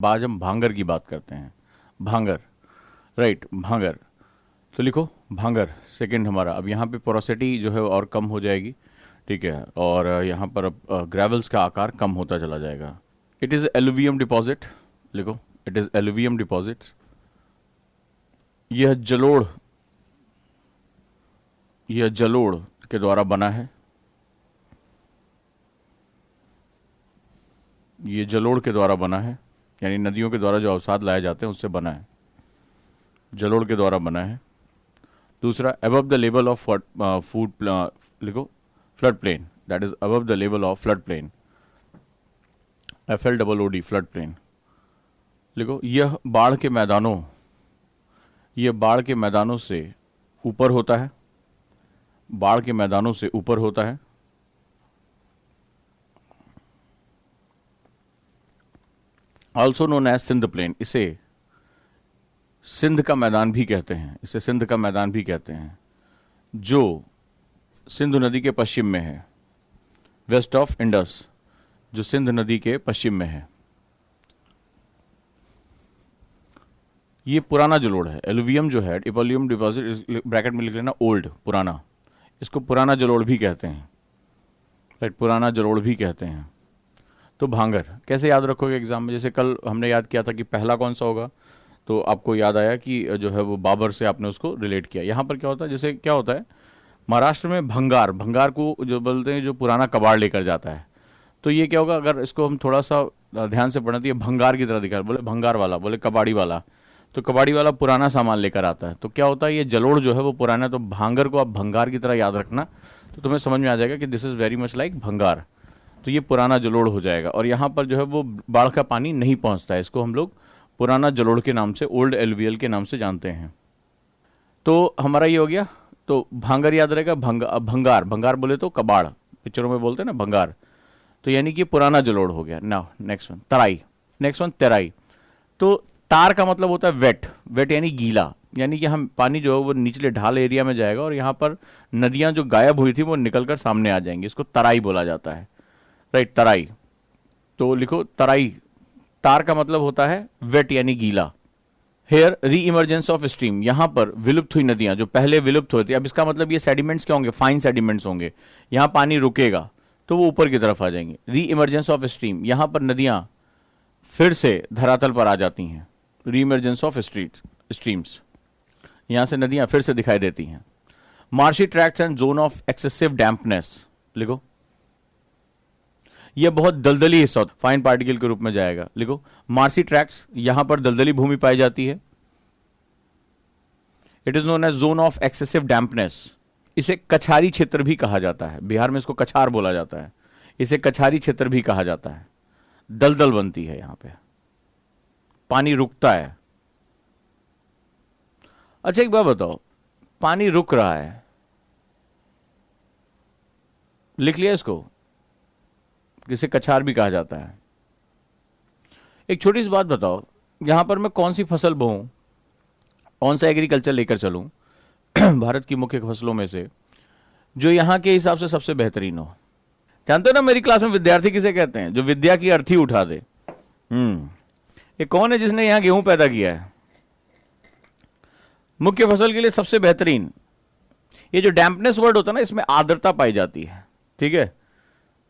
आज हम भांगर की बात करते हैं। भांगर, राइट, भांगर। तो लिखो भांगर सेकंड हमारा। अब यहाँ पे पोरोसिटी जो है और कम हो जाएगी, ठीक है, और यहाँ पर अब ग्रेवल्स का आकार कम होता चला जाएगा। इट इज़ एलुवियम डिपॉजिट, लिखो इट इज़ एलुवियम डिपॉजिट। यह जलोढ़ के द्वारा बना है। ये जलोढ़ के द्वारा बना है, यानी नदियों के द्वारा जो अवसाद लाए जाते हैं उससे बना है, जलोढ़ के द्वारा बना है। दूसरा, above the level of food, लिखो flood plain, that is above the level of flood plain, FLOOD, flood plain. लिखो यह बाढ़ के मैदानों से ऊपर होता है, बाढ़ के मैदानों से ऊपर होता है। Also known as Sindh plain, इसे सिंध का मैदान भी कहते हैं, इसे सिंध का मैदान भी कहते हैं, जो सिंधु नदी के पश्चिम में है, वेस्ट ऑफ इंडस, जो सिंध नदी के पश्चिम में है। ये पुराना जलोढ़ है। एलुवियम जो है, इपोलियम डिपॉजिट, ब्रैकेट में लिख लेना ओल्ड, पुराना, इसको पुराना जलोढ़ भी कहते हैं, राइट, पुराना जलोढ़ भी कहते हैं। तो भांगर कैसे याद रखोगे एग्जाम में? जैसे कल हमने याद किया था कि पहला कौन सा होगा, तो आपको याद आया कि जो है वो बाबर से आपने उसको रिलेट किया। यहाँ पर क्या होता है, जैसे क्या होता है महाराष्ट्र में भंगार, भंगार को जो बोलते हैं जो पुराना कबाड़ लेकर जाता है, तो ये क्या होगा अगर इसको हम थोड़ा सा ध्यान से पढ़ें तो ये भंगार की तरह दिखा, बोले भंगार वाला, बोले कबाड़ी वाला, तो कबाड़ी वाला पुराना सामान लेकर आता है, तो क्या होता है ये जलोढ़ जो है वो पुराना, तो भांगर को आप भंगार की तरह याद रखना, तो तुम्हें समझ में आ जाएगा कि this is very much like भंगार। तो ये पुराना जलोढ़ हो जाएगा, और यहाँ पर जो है वो बाढ़ का पानी नहीं पहुंचता है, इसको हम लोग पुराना जलोढ़ के नाम से, ओल्ड एलुवियल के नाम से जानते हैं। तो हमारा ये हो गया। तो भांगर याद रहेगा, भंगार, भंगार बोले तो कबाड़, पिक्चरों में बोलते हैं ना भंगार, तो यानी कि पुराना जलोढ़ हो गया। नाउ नेक्स्ट वन तराई, नेक्स्ट वन तेराई। तो तार का मतलब होता है वेट, वेट यानी गीला, यानी कि हम पानी जो है वो निचले ढाल एरिया में जाएगा और यहाँ पर नदियां जो गायब हुई थी वो निकलकर सामने आ जाएंगी, इसको तराई बोला जाता है, राइट, तराई। तो लिखो तराई, तार का मतलब होता है वेट यानी गीला। हेयर री इमरजेंस ऑफ स्ट्रीम, यहां पर विलुप्त हुई नदियां जो पहले विलुप्त हुई थी, अब इसका मतलब ये सेडिमेंट्स क्या होंगे, फाइन सेडिमेंट्स होंगे, यहां पानी रुकेगा तो वो ऊपर की तरफ आ जाएंगे। री इमरजेंस ऑफ स्ट्रीम, यहां पर नदियां फिर से धरातल पर आ जाती हैं, री इमरजेंस ऑफ स्ट्रीम्स, यहां से नदियां फिर से दिखाई देती हैं। Marshy tracts and zone of excessive dampness, लिखो यह बहुत दलदली हिस्सा, फाइन पार्टिकल के रूप में जाएगा, लिखो मार्सी ट्रैक्ट्स, यहां पर दलदली भूमि पाई जाती है। It is known as zone of excessive dampness, इसे कछारी क्षेत्र भी कहा जाता है, बिहार में इसको कछार बोला जाता है, इसे कछारी क्षेत्र भी कहा जाता है। दलदल बनती है, यहां पे पानी रुकता है। अच्छा एक बात बताओ, पानी रुक रहा है, लिख लिया इसको, जिसे कछार भी कहा जाता है। एक छोटी सी बात बताओ, यहां पर मैं कौन सी फसल बोऊं, कौन सा एग्रीकल्चर लेकर चलूं भारत की मुख्य फसलों में से, जो यहां के हिसाब से सबसे बेहतरीन हो? जानते हो ना मेरी क्लास में विद्यार्थी किसे कहते हैं, जो विद्या की अर्थी उठा दे। ये कौन है जिसने यहां गेहूं पैदा किया है? मुख्य फसल के लिए सबसे बेहतरीन। ये जो डैम्पनेस वर्ड होता है ना, इसमें आर्द्रता पाई जाती है, ठीक है,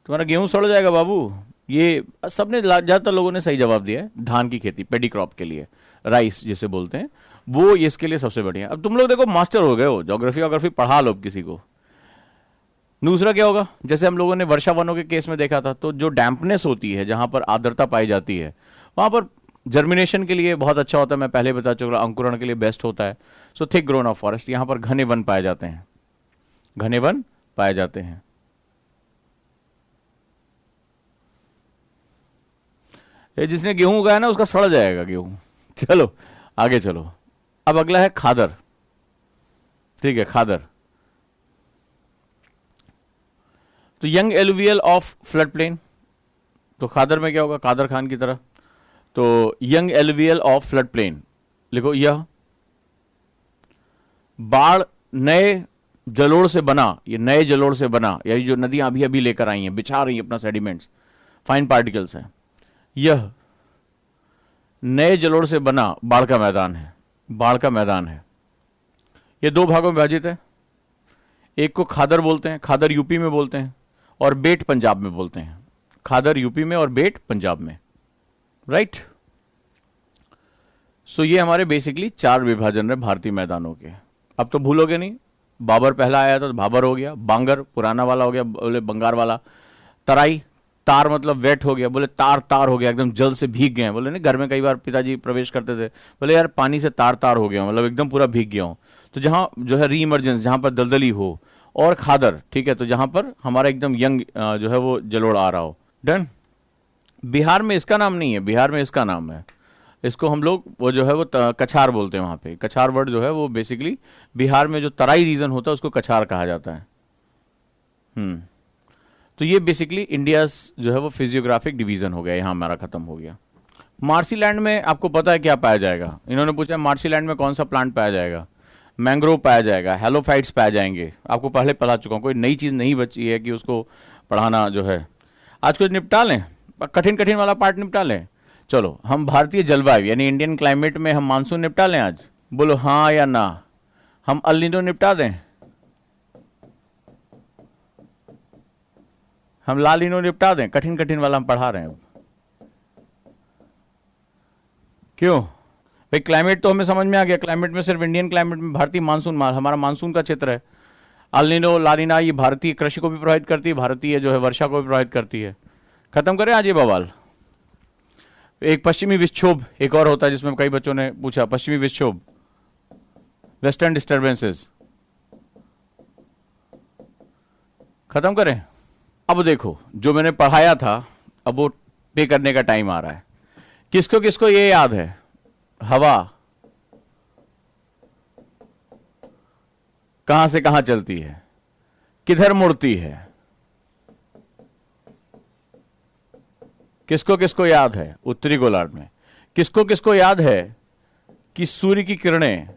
तुम्हारा गेहूं सड़ जाएगा बाबू। ये सबने, ज्यादातर लोगों ने सही जवाब दिया है, धान की खेती, पेडी क्रॉप के लिए, राइस जिसे बोलते हैं, वो इसके लिए सबसे बढ़िया। अब तुम लोग देखो मास्टर हो गए हो, ज्योग्राफी वोग्राफी पढ़ा लो किसी को। दूसरा क्या होगा, जैसे हम लोगों ने वर्षा वनों के केस में देखा था, तो जो डैम्पनेस होती है, जहां पर आर्द्रता पाई जाती है, वहां पर जर्मिनेशन के लिए बहुत अच्छा होता है, मैं पहले बता चुका, अंकुरण के लिए बेस्ट होता है। So thick grown of forest, यहां पर घने वन पाए जाते हैं, घने वन पाए जाते हैं। जिसने गेहूं उगाया ना उसका सड़ जाएगा गेहूं। चलो आगे चलो। अब अगला है खादर, ठीक है, खादर। तो young alluvial of flood plane, तो खादर में क्या होगा, कादर खान की तरह। तो young alluvial of flood plain, लिखो यह बाढ़ नए जलोढ़ से बना, ये नए जलोढ़ से बना, यही जो नदियां अभी अभी लेकर आई हैं, बिछा रही हैं अपना सेडिमेंट्स, फाइन पार्टिकल्स है, यह नए जलोढ़ से बना बाढ़ का मैदान है, बाढ़ का मैदान है। ये दो भागों में विभाजित है। एक को खादर बोलते हैं, खादर यूपी में बोलते हैं, और बेट पंजाब में बोलते हैं। खादर यूपी में और बेट पंजाब में, राइट। सो ये हमारे बेसिकली 4 विभाजन रहे भारतीय मैदानों के। अब तो भूलोगे नहीं, बाबर पहला आया था तो भाबर हो गया, बांगर पुराना वाला हो गया, बोले बंगार वाला, तराई तार मतलब वेट हो गया, बोले तार तार हो गया, एकदम जल से भीग गए हैं। बोले नहीं, घर में कई बार पिताजी प्रवेश करते थे, बोले यार पानी से तार तार हो गया, मतलब एकदम पूरा भीग गया हूं। तो जहां जो है री इमरजेंस, जहां पर दलदली हो, और खादर, ठीक है, तो जहां पर हमारा एकदम यंग जो है वो जलोढ़ आ रहा हो। डन। बिहार में इसका नाम नहीं है, बिहार में इसका नाम है, इसको हम लोग वो जो है वो कछार बोलते हैं। वहां पे कछार वर्ड जो है वो बेसिकली बिहार में जो तराई रीजन होता है उसको कछार कहा जाता है। तो ये बेसिकली इंडिया जो है वो फिजियोग्राफिक डिवीजन हो गया, यहां हमारा खत्म हो गया। मार्सीलैंड में आपको पता है क्या पाया जाएगा? इन्होंने पूछा मार्सीलैंड में कौन सा प्लांट पाया जाएगा? मैंग्रोव पाया जाएगा, हेलोफाइट्स पाए जाएंगे। आपको पहले पढ़ा चुका हूं, कोई नई चीज नहीं बची है कि उसको पढ़ाना जो है। आज कुछ निपटा लें, कठिन कठिन वाला पार्ट निपटा लें। चलो, हम भारतीय जलवायु यानी इंडियन क्लाइमेट में हम मानसून निपटा लें आज। बोलो हाँ या ना। हम अल नीनो निपटा दें, हम ला नीनो निपटा दें। कठिन कठिन वाला हम पढ़ा रहे हैं अब। क्यों भाई? क्लाइमेट तो हमें समझ में आ गया। क्लाइमेट में सिर्फ इंडियन क्लाइमेट में भारतीय मानसून हमारा मानसून का क्षेत्र है। अल नीनो ला नीना ये भारतीय कृषि को भी प्रभावित करती है, भारतीय जो है वर्षा को भी प्रभावित करती है। खत्म करें आज ये बवाल। एक पश्चिमी विक्षोभ एक और होता है जिसमें कई बच्चों ने पूछा, पश्चिमी विक्षोभ, वेस्टर्न डिस्टर्बेंसेस। खत्म करें। अब देखो जो मैंने पढ़ाया था अब वो पे करने का टाइम आ रहा है। किसको किसको ये याद है? हवा कहां से कहां चलती है, किधर मुड़ती है? किसको किसको याद है? उत्तरी गोलार्ध में। किसको किसको याद है कि सूर्य की किरणें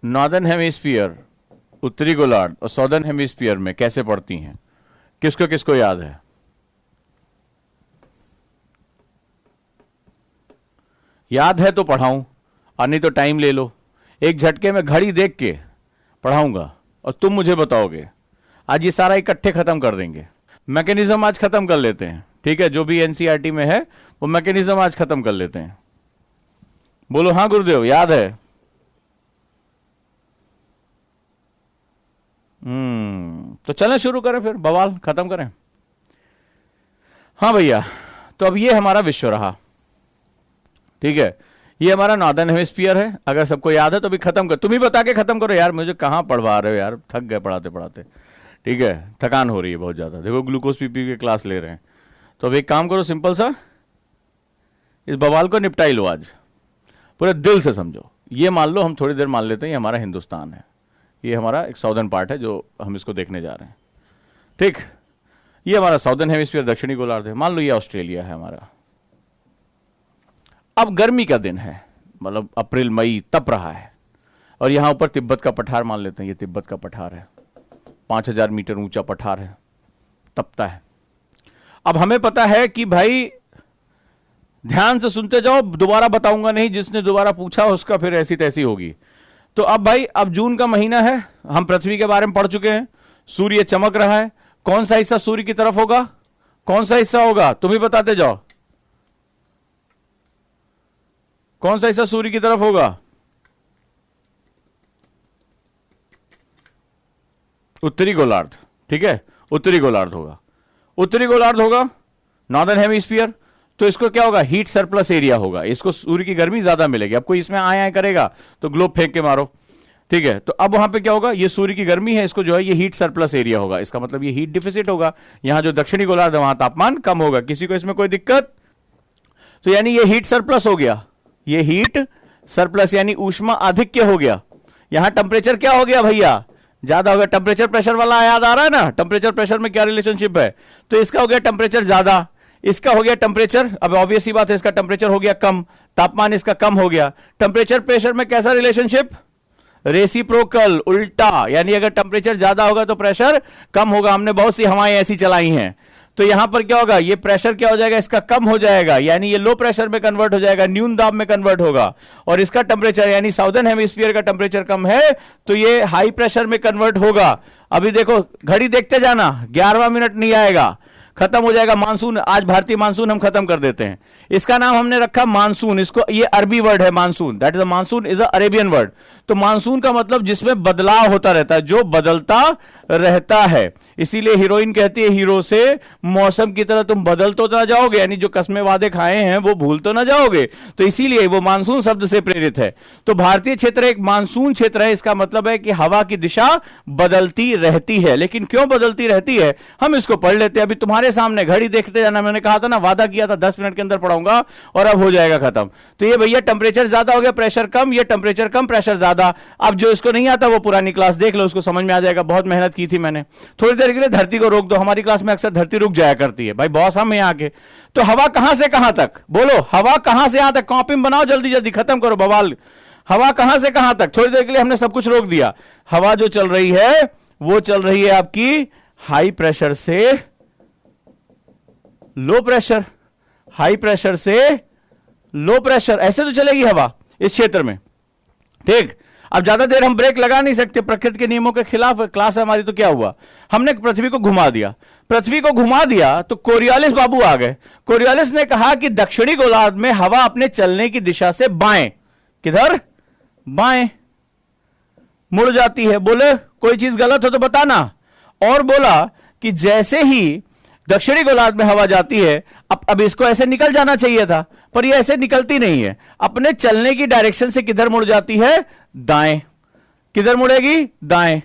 नॉर्दर्न हेमिस्फीयर, उत्तरी गोलार्ध और साउदर्न हेमिस्फीयर में कैसे पड़ती हैं? किसको किसको याद है? याद है तो पढ़ाऊं, और नहीं तो टाइम ले लो। एक झटके में घड़ी देख के पढ़ाऊंगा और तुम मुझे बताओगे। आज ये सारा इकट्ठे खत्म कर देंगे। मैकेनिज्म आज खत्म कर लेते हैं, ठीक है? जो भी एनसीईआरटी में है वो मैकेनिज्म आज खत्म कर लेते हैं। बोलो हाँ गुरुदेव, याद है? तो चलें शुरू करें, फिर बवाल खत्म करें। हाँ भैया, तो अब ये हमारा विश्व रहा, ठीक है? ये हमारा नॉर्दर्न हेमिस्फीयर है। अगर सबको याद है तो भी खत्म कर, तुम ही बता के खत्म करो यार, मुझे कहां पढ़वा रहे हो यार, थक गए पढ़ाते पढ़ाते, ठीक है? थकान हो रही है बहुत ज्यादा। देखो ग्लूकोज पी के क्लास ले रहे हैं। तो अब एक काम करो, सिंपल सा इस बवाल को निपटा ही लो आज, पूरे दिल से समझो। ये मान लो, हम थोड़ी देर मान लेते हैं ये हमारा हिंदुस्तान है, ये हमारा एक साउदर्न पार्ट है जो हम इसको देखने जा रहे हैं, ठीक? ये हमारा साउदर्न हेमिस्फीयर, दक्षिणी गोलार्ध है। मान लो ये ऑस्ट्रेलिया है हमारा। अब गर्मी का दिन है, मतलब अप्रैल मई तप रहा है, और यहां ऊपर तिब्बत का पठार मान लेते हैं। ये तिब्बत का पठार है, 5000 मीटर ऊंचा पठार है, तपता है। अब हमें पता है कि भाई, ध्यान से सुनते जाओ, दोबारा बताऊंगा नहीं, जिसने दोबारा पूछा उसका फिर ऐसी तैसी होगी। तो अब भाई, अब जून का महीना है, हम पृथ्वी के बारे में पढ़ चुके हैं। सूर्य चमक रहा है, कौन सा हिस्सा सूर्य की तरफ होगा? कौन सा हिस्सा होगा? तुम ही बताते जाओ, कौन सा हिस्सा सूर्य की तरफ होगा? उत्तरी गोलार्ध, ठीक है? उत्तरी गोलार्ध होगा, उत्तरी गोलार्ध होगा, नॉर्दर्न हेमिस्फीयर। तो इसको क्या होगा? हीट सरप्लस एरिया होगा, इसको सूर्य की गर्मी ज्यादा मिलेगी। अब कोई इसमें आए करेगा तो ग्लोब फेंक के मारो, ठीक है? तो अब वहां पे क्या होगा? ये सूर्य की गर्मी है, इसको जो है ये हीट सरप्लस एरिया होगा। इसका मतलब ये हीट डिफिसिट होगा। यहां जो दक्षिणी गोलार्ध है वहां तापमान कम होगा। किसी को इसमें कोई दिक्कत? तो यानी ये हीट सरप्लस हो गया, ये हीट सरप्लस यानी ऊष्मा आधिक्य हो गया। यहां टेम्परेचर क्या हो गया भैया? ज्यादा हो गया। टेम्परेचर प्रेशर वाला याद आ रहा है ना? टेम्परेचर प्रेशर में क्या रिलेशनशिप है? तो इसका हो गया टेम्परेचर ज्यादा, इसका हो गया टेम्परेचर, अब ऑब्वियस सी बात है, इसका टेम्परेचर हो गया कम, तापमान इसका कम हो गया। टेम्परेचर प्रेशर में कैसा रिलेशनशिप? रेसिप्रोकल, उल्टा। यानी अगर टेम्परेचर ज्यादा होगा तो प्रेशर कम होगा। हमने बहुत सी हवाएं ऐसी चलाई हैं। तो यहां पर क्या होगा, ये प्रेशर क्या हो जाएगा, इसका कम हो जाएगा, यानी ये लो प्रेशर में कन्वर्ट हो जाएगा, न्यून दाब में कन्वर्ट होगा, और इसका टेम्परेचर यानी साउदर्न हेमिस्फीयर का टेम्परेचर कम है तो ये हाई प्रेशर में कन्वर्ट होगा। अभी देखो घड़ी देखते जाना, 11वां मिनट नहीं आएगा, खत्म हो जाएगा मानसून। आज भारतीय मानसून हम खत्म कर देते हैं। इसका नाम हमने रखा मानसून। इसको, ये अरबी वर्ड है monsoon, that is a monsoon is a Arabian word. तो मानसून का मतलब जिसमें बदलाव होता रहता है, जो बदलता रहता है। इसीलिए हीरोइन कहती है हीरो से, मौसम की तरह तुम बदल तो ना जाओगे, यानी जो कस्मे वादे खाए हैं वो भूल तो ना जाओगे। तो इसीलिए वो मानसून शब्द से प्रेरित है। तो भारतीय क्षेत्र एक मानसून क्षेत्र है। इसका मतलब है कि हवा की दिशा बदलती रहती है। लेकिन क्यों बदलती रहती है, हम इसको पढ़ लेते हैं। अभी तुम्हारे सामने घड़ी देखते जाना, मैंने कहा था ना, वादा किया था 10 मिनट के अंदर पढ़ाऊंगा, और अब हो जाएगा खत्म। तो ये भैया टेम्परेचर ज्यादा हो गया, प्रेशर कम, ये टेम्परेचर कम, प्रेशर ज्यादा। अब जो इसको नहीं आता वो पुरानी क्लास देख लो, उसको समझ में आ जाएगा। बहुत मेहनत की थी मैंने। थोड़ी देर के लिए धरती को रोक दो। हमारी क्लास में अक्सर धरती रुक जाया करती है, भाई बॉस हम यहाँ के। तो हवा कहां से कहां तक, बोलो हवा कहां से यहां तक, कॉपी में बनाओ, जल्दी जल्दी खत्म करो बवाल। हवा कहां से कहां तक, थोड़ी देर के लिए हमने सब कुछ रोक दिया। हवा जो चल रही है वो चल रही है आपकी हाई प्रेशर से लो प्रेशर, हाई प्रेशर से लो प्रेशर, ऐसे तो चलेगी हवा इस क्षेत्र में। ठीक, अब ज्यादा देर हम ब्रेक लगा नहीं सकते, प्रकृति के नियमों के खिलाफ क्लास है हमारी। तो क्या हुआ, हमने पृथ्वी को घुमा दिया। पृथ्वी को घुमा दिया तो कोरियालिस बाबू आ गए। कोरियालिस ने कहा कि दक्षिणी गोलार्ध में हवा अपने चलने की दिशा से बाएं, किधर, बाएं मुड़ जाती है। बोले कोई चीज गलत हो तो बताना। और बोला कि जैसे ही दक्षिणी गोलार्ध में हवा जाती है, अब इसको ऐसे निकल जाना चाहिए था, पर ये ऐसे निकलती नहीं है। अपने चलने की डायरेक्शन से किधर मुड़ जाती है, दाएं। किधर मुड़ेगी, दाएं।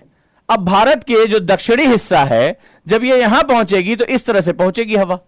अब भारत के जो दक्षिणी हिस्सा है, जब ये यहां पहुंचेगी तो इस तरह से पहुंचेगी हवा।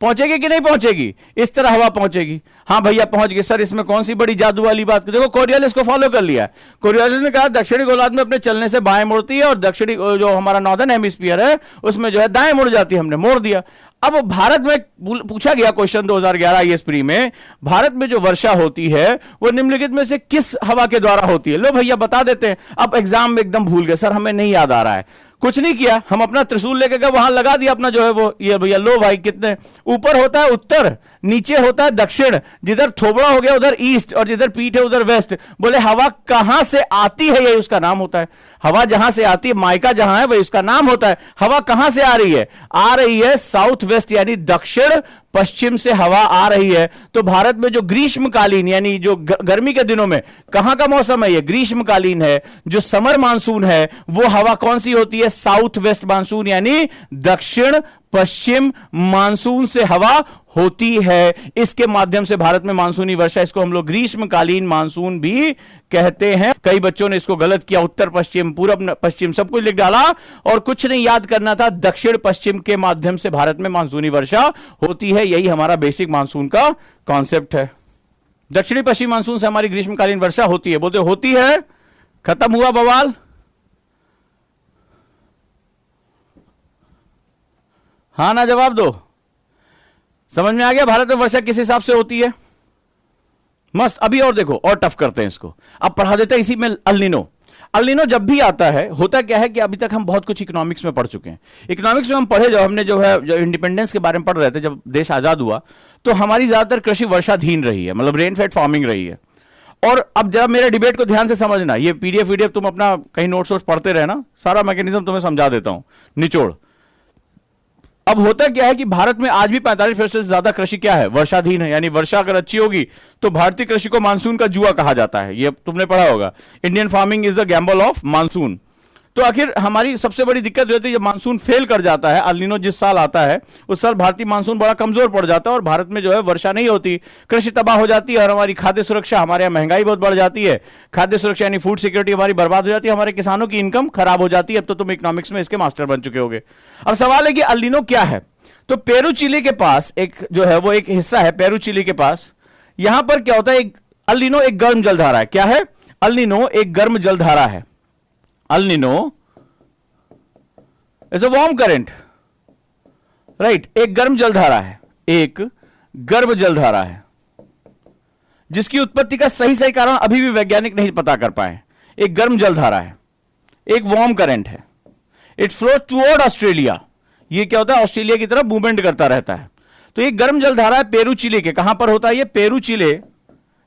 पहुंचेगी कि नहीं पहुंचेगी, इस तरह हवा पहुंचेगी। हाँ भैया पहुंच गई सर, इसमें कौन सी बड़ी जादू वाली बात। देखो कोरियालिस को फॉलो कर लिया। कोरियालिस ने कहा दक्षिणी गोलार्ध में अपने चलने से बाएं मुड़ती है, और दक्षिणी जो हमारा नॉर्दर्न हेमिस्फीयर है उसमें जो है दाएं मुड़ जाती है, हमने मोड़ दिया। अब भारत में पूछा गया क्वेश्चन 2011 आईएएस प्री में, भारत में जो वर्षा होती है वो निम्नलिखित में से किस हवा के द्वारा होती है। लो भैया बता देते हैं। अब एग्जाम में एकदम भूल गए सर, हमें नहीं याद आ रहा है। कुछ नहीं किया, हम अपना त्रिशूल लेके गए, वहां लगा दिया अपना जो है वो, ये भैया लो भाई कितने ऊपर होता है उत्तर, नीचे होता है दक्षिण, जिधर थोबड़ा हो गया उधर ईस्ट, और जिधर पीठ है उधर वेस्ट। बोले हवा कहां से आती है, यही उसका नाम होता है। हवा जहां से आती है, मायका जहां है वही उसका नाम होता है। हवा कहां से आ रही है, आ रही है साउथ वेस्ट, यानी दक्षिण पश्चिम से हवा आ रही है। तो भारत में जो ग्रीष्मकालीन यानी जो गर्मी के दिनों में कहां का मौसम है, ये ग्रीष्मकालीन है। जो समर मानसून है वो हवा कौन सी होती है, साउथ वेस्ट मानसून, यानी दक्षिण पश्चिम मानसून से हवा होती है। इसके माध्यम से भारत में मानसूनी वर्षा, इसको हम लोग ग्रीष्मकालीन मानसून भी कहते हैं। कई बच्चों ने इसको गलत किया, उत्तर पश्चिम पूर्व पश्चिम सब कुछ लिख डाला, और कुछ नहीं याद करना था। दक्षिण पश्चिम के माध्यम से भारत में मानसूनी वर्षा होती है। यही हमारा बेसिक मानसून का कॉन्सेप्ट है। दक्षिणी पश्चिम मानसून से हमारी ग्रीष्मकालीन वर्षा होती है। बोलते होती है, खत्म हुआ बवाल। हाँ ना जवाब दो। समझ में आ गया भारत में वर्षा किस हिसाब से होती है। मस्त। अभी और देखो, और टफ करते हैं इसको। अब पढ़ा देते हैं इसी में अल नीनो। अल नीनो जब भी आता है, होता क्या है कि अभी तक हम बहुत कुछ इकोनॉमिक्स में पढ़ चुके हैं। इकोनॉमिक्स में हम पढ़े, जब हमने जो है जो इंडिपेंडेंस के बारे में पढ़ रहे थे, जब देश आजाद हुआ, तो हमारी ज्यादातर कृषि वर्षाधीन रही है, मतलब रेन फेड फार्मिंग रही है। और अब जब मेरे डिबेट को ध्यान से समझना, ये पीडीएफ तुम अपना कहीं नोट्स पढ़ते रहना, सारा मैकेनिज्म तुम्हें समझा देता हूं निचोड़। अब होता क्या है कि भारत में आज भी 45% से ज्यादा कृषि क्या है, वर्षाधीन है। यानी वर्षा अगर अच्छी होगी तो भारतीय कृषि को मानसून का जुआ कहा जाता है। ये तुमने पढ़ा होगा, Indian farming is the Gamble of monsoon. तो आखिर हमारी सबसे बड़ी दिक्कत होती है जब मानसून फेल कर जाता है। अल नीनो जिस साल आता है उस साल भारतीय मानसून बड़ा कमजोर पड़ जाता है, और भारत में जो है वर्षा नहीं होती, कृषि तबाह हो जाती है, और हमारी खाद्य सुरक्षा, हमारे यहाँ महंगाई बहुत बढ़ जाती है। खाद्य सुरक्षा यानी फूड सिक्योरिटी हमारी बर्बाद हो जाती है, हमारे किसानों की इनकम खराब हो जाती है। अब तो तुम इकोनॉमिक्स में इसके मास्टर बन चुके होगे। अब सवाल है कि अल नीनो क्या है। तो पेरू चिली के पास एक जो है वो एक हिस्सा है, पेरू चिली के पास। यहां पर क्या होता है, अल नीनो एक गर्म जलधारा है। क्या है, अल नीनो एक गर्म जलधारा है। El Nino is a warm current, right. एक गर्म जलधारा है, एक गर्म जलधारा है, जिसकी उत्पत्ति का सही सही कारण अभी भी वैज्ञानिक नहीं पता कर पाए। एक गर्म जलधारा है, एक वार्म करंट है। इट फ्लो टुवर्ड ऑस्ट्रेलिया, ये क्या होता है, ऑस्ट्रेलिया की तरफ मूवमेंट करता रहता है। तो ये गर्म जलधारा है पेरू चिली के। कहां पर होता है ये, पेरू चिले।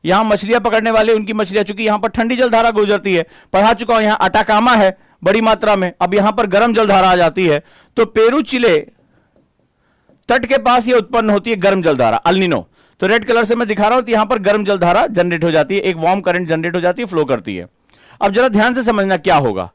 यहां मछलियां पकड़ने वाले उनकी मछलियां, चूंकि यहां पर ठंडी जलधारा गुजरती है, पढ़ा चुका हूं, यहां अटाकामा है बड़ी मात्रा में, अब यहां पर गर्म जलधारा आ जाती है, तो पेरू चिले तट के पास ये उत्पन्न होती है गर्म जलधारा, अल्निनो। तो रेड कलर से मैं दिखा रहा हूं, तो यहां पर गर्म जलधारा जनरेट हो जाती है, एक वार्म करंट जनरेट हो जाती है, फ्लो करती है। अब जरा ध्यान से समझना क्या होगा।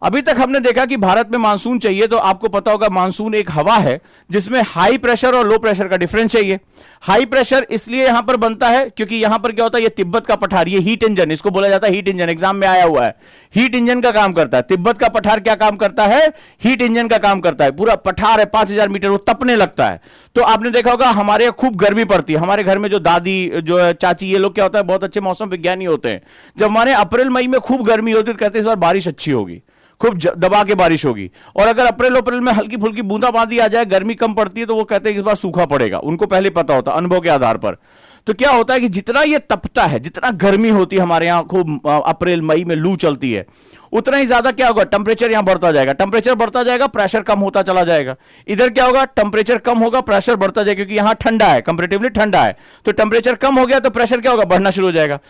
अभी तक हमने देखा कि भारत में मानसून चाहिए, तो आपको पता होगा मानसून एक हवा है जिसमें हाई प्रेशर और लो प्रेशर का डिफरेंस चाहिए। हाई प्रेशर इसलिए यहां पर बनता है क्योंकि यहां पर क्या होता है, ये तिब्बत का पठार, ये हीट इंजन, इसको बोला जाता है हीट इंजन, एग्जाम में आया हुआ है, हीट इंजन का काम करता है। तिब्बत का पठार क्या काम करता है, हीट इंजन का काम करता है। पूरा पठार है 5000 मीटर, वो तपने लगता है। तो आपने देखा होगा हमारे यहाँ खूब गर्मी पड़ती है, हमारे घर में जो दादी, जो चाची, ये लोग क्या होता है, बहुत अच्छे मौसम विज्ञानी होते हैं। जब हमारे अप्रैल मई में खूब गर्मी होती है तो कहते हैं इस बार बारिश अच्छी होगी, खूब दबा के बारिश होगी। और अगर अप्रैल में हल्की फुल्की बूंदाबांदी आ जाए, गर्मी कम पड़ती है, तो वो कहते हैं इस बार सूखा पड़ेगा। उनको पहले पता होता है अनुभव के आधार पर। तो क्या होता है कि जितना ये तपता है, जितना गर्मी होती है हमारे यहां खूब अप्रैल मई में लू चलती है, उतना ही ज्यादा क्या होगा, टेम्परेचर यहां बढ़ता जाएगा। टेम्परेचर बढ़ता जाएगा, प्रेशर कम होता चला जाएगा। इधर क्या होगा, टेम्परेचर कम होगा, प्रेशर बढ़ता जाएगा, क्योंकि यहां ठंडा है, कंपैरेटिवली ठंडा है। तो टेम्परेचर कम हो गया तो प्रेशर क्या होगा, बढ़ना शुरू हो जाएगा।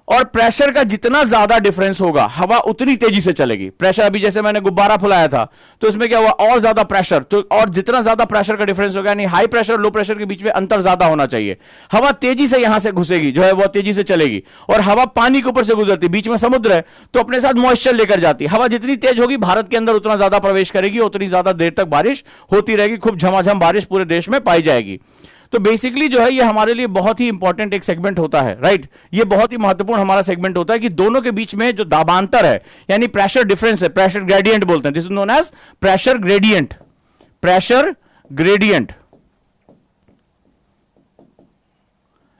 और प्रेशर का जितना ज्यादा डिफरेंस होगा, हवा उतनी तेजी से चलेगी। प्रेशर, अभी जैसे मैंने गुब्बारा फुलाया था, तो इसमें क्या हुआ, और ज्यादा प्रेशर, तो और जितना ज्यादा प्रेशर का डिफरेंस होगा, यानी हाई प्रेशर लो प्रेशर के बीच में अंतर ज्यादा होना चाहिए। हवा तेजी से यहां से घुसेगी, जो है वो तेजी से चलेगी। और हवा पानी के ऊपर से गुजरती, बीच में समुद्र है, तो अपने साथ मॉइस्चर लेकर जाती है। हवा जितनी तेज होगी भारत के अंदर, उतना ज्यादा प्रवेश करेगी, उतनी ज्यादा देर तक बारिश होती रहेगी, खूब झमाझम बारिश पूरे देश में पाई जाएगी। तो बेसिकली जो है ये हमारे लिए बहुत ही इंपॉर्टेंट एक सेगमेंट होता है, राइट। ये बहुत ही महत्वपूर्ण हमारा सेगमेंट होता है कि दोनों के बीच में जो दाबांतर है, यानी प्रेशर डिफरेंस है, प्रेशर ग्रेडियंट बोलते हैं, this is known as pressure gradient. Pressure gradient,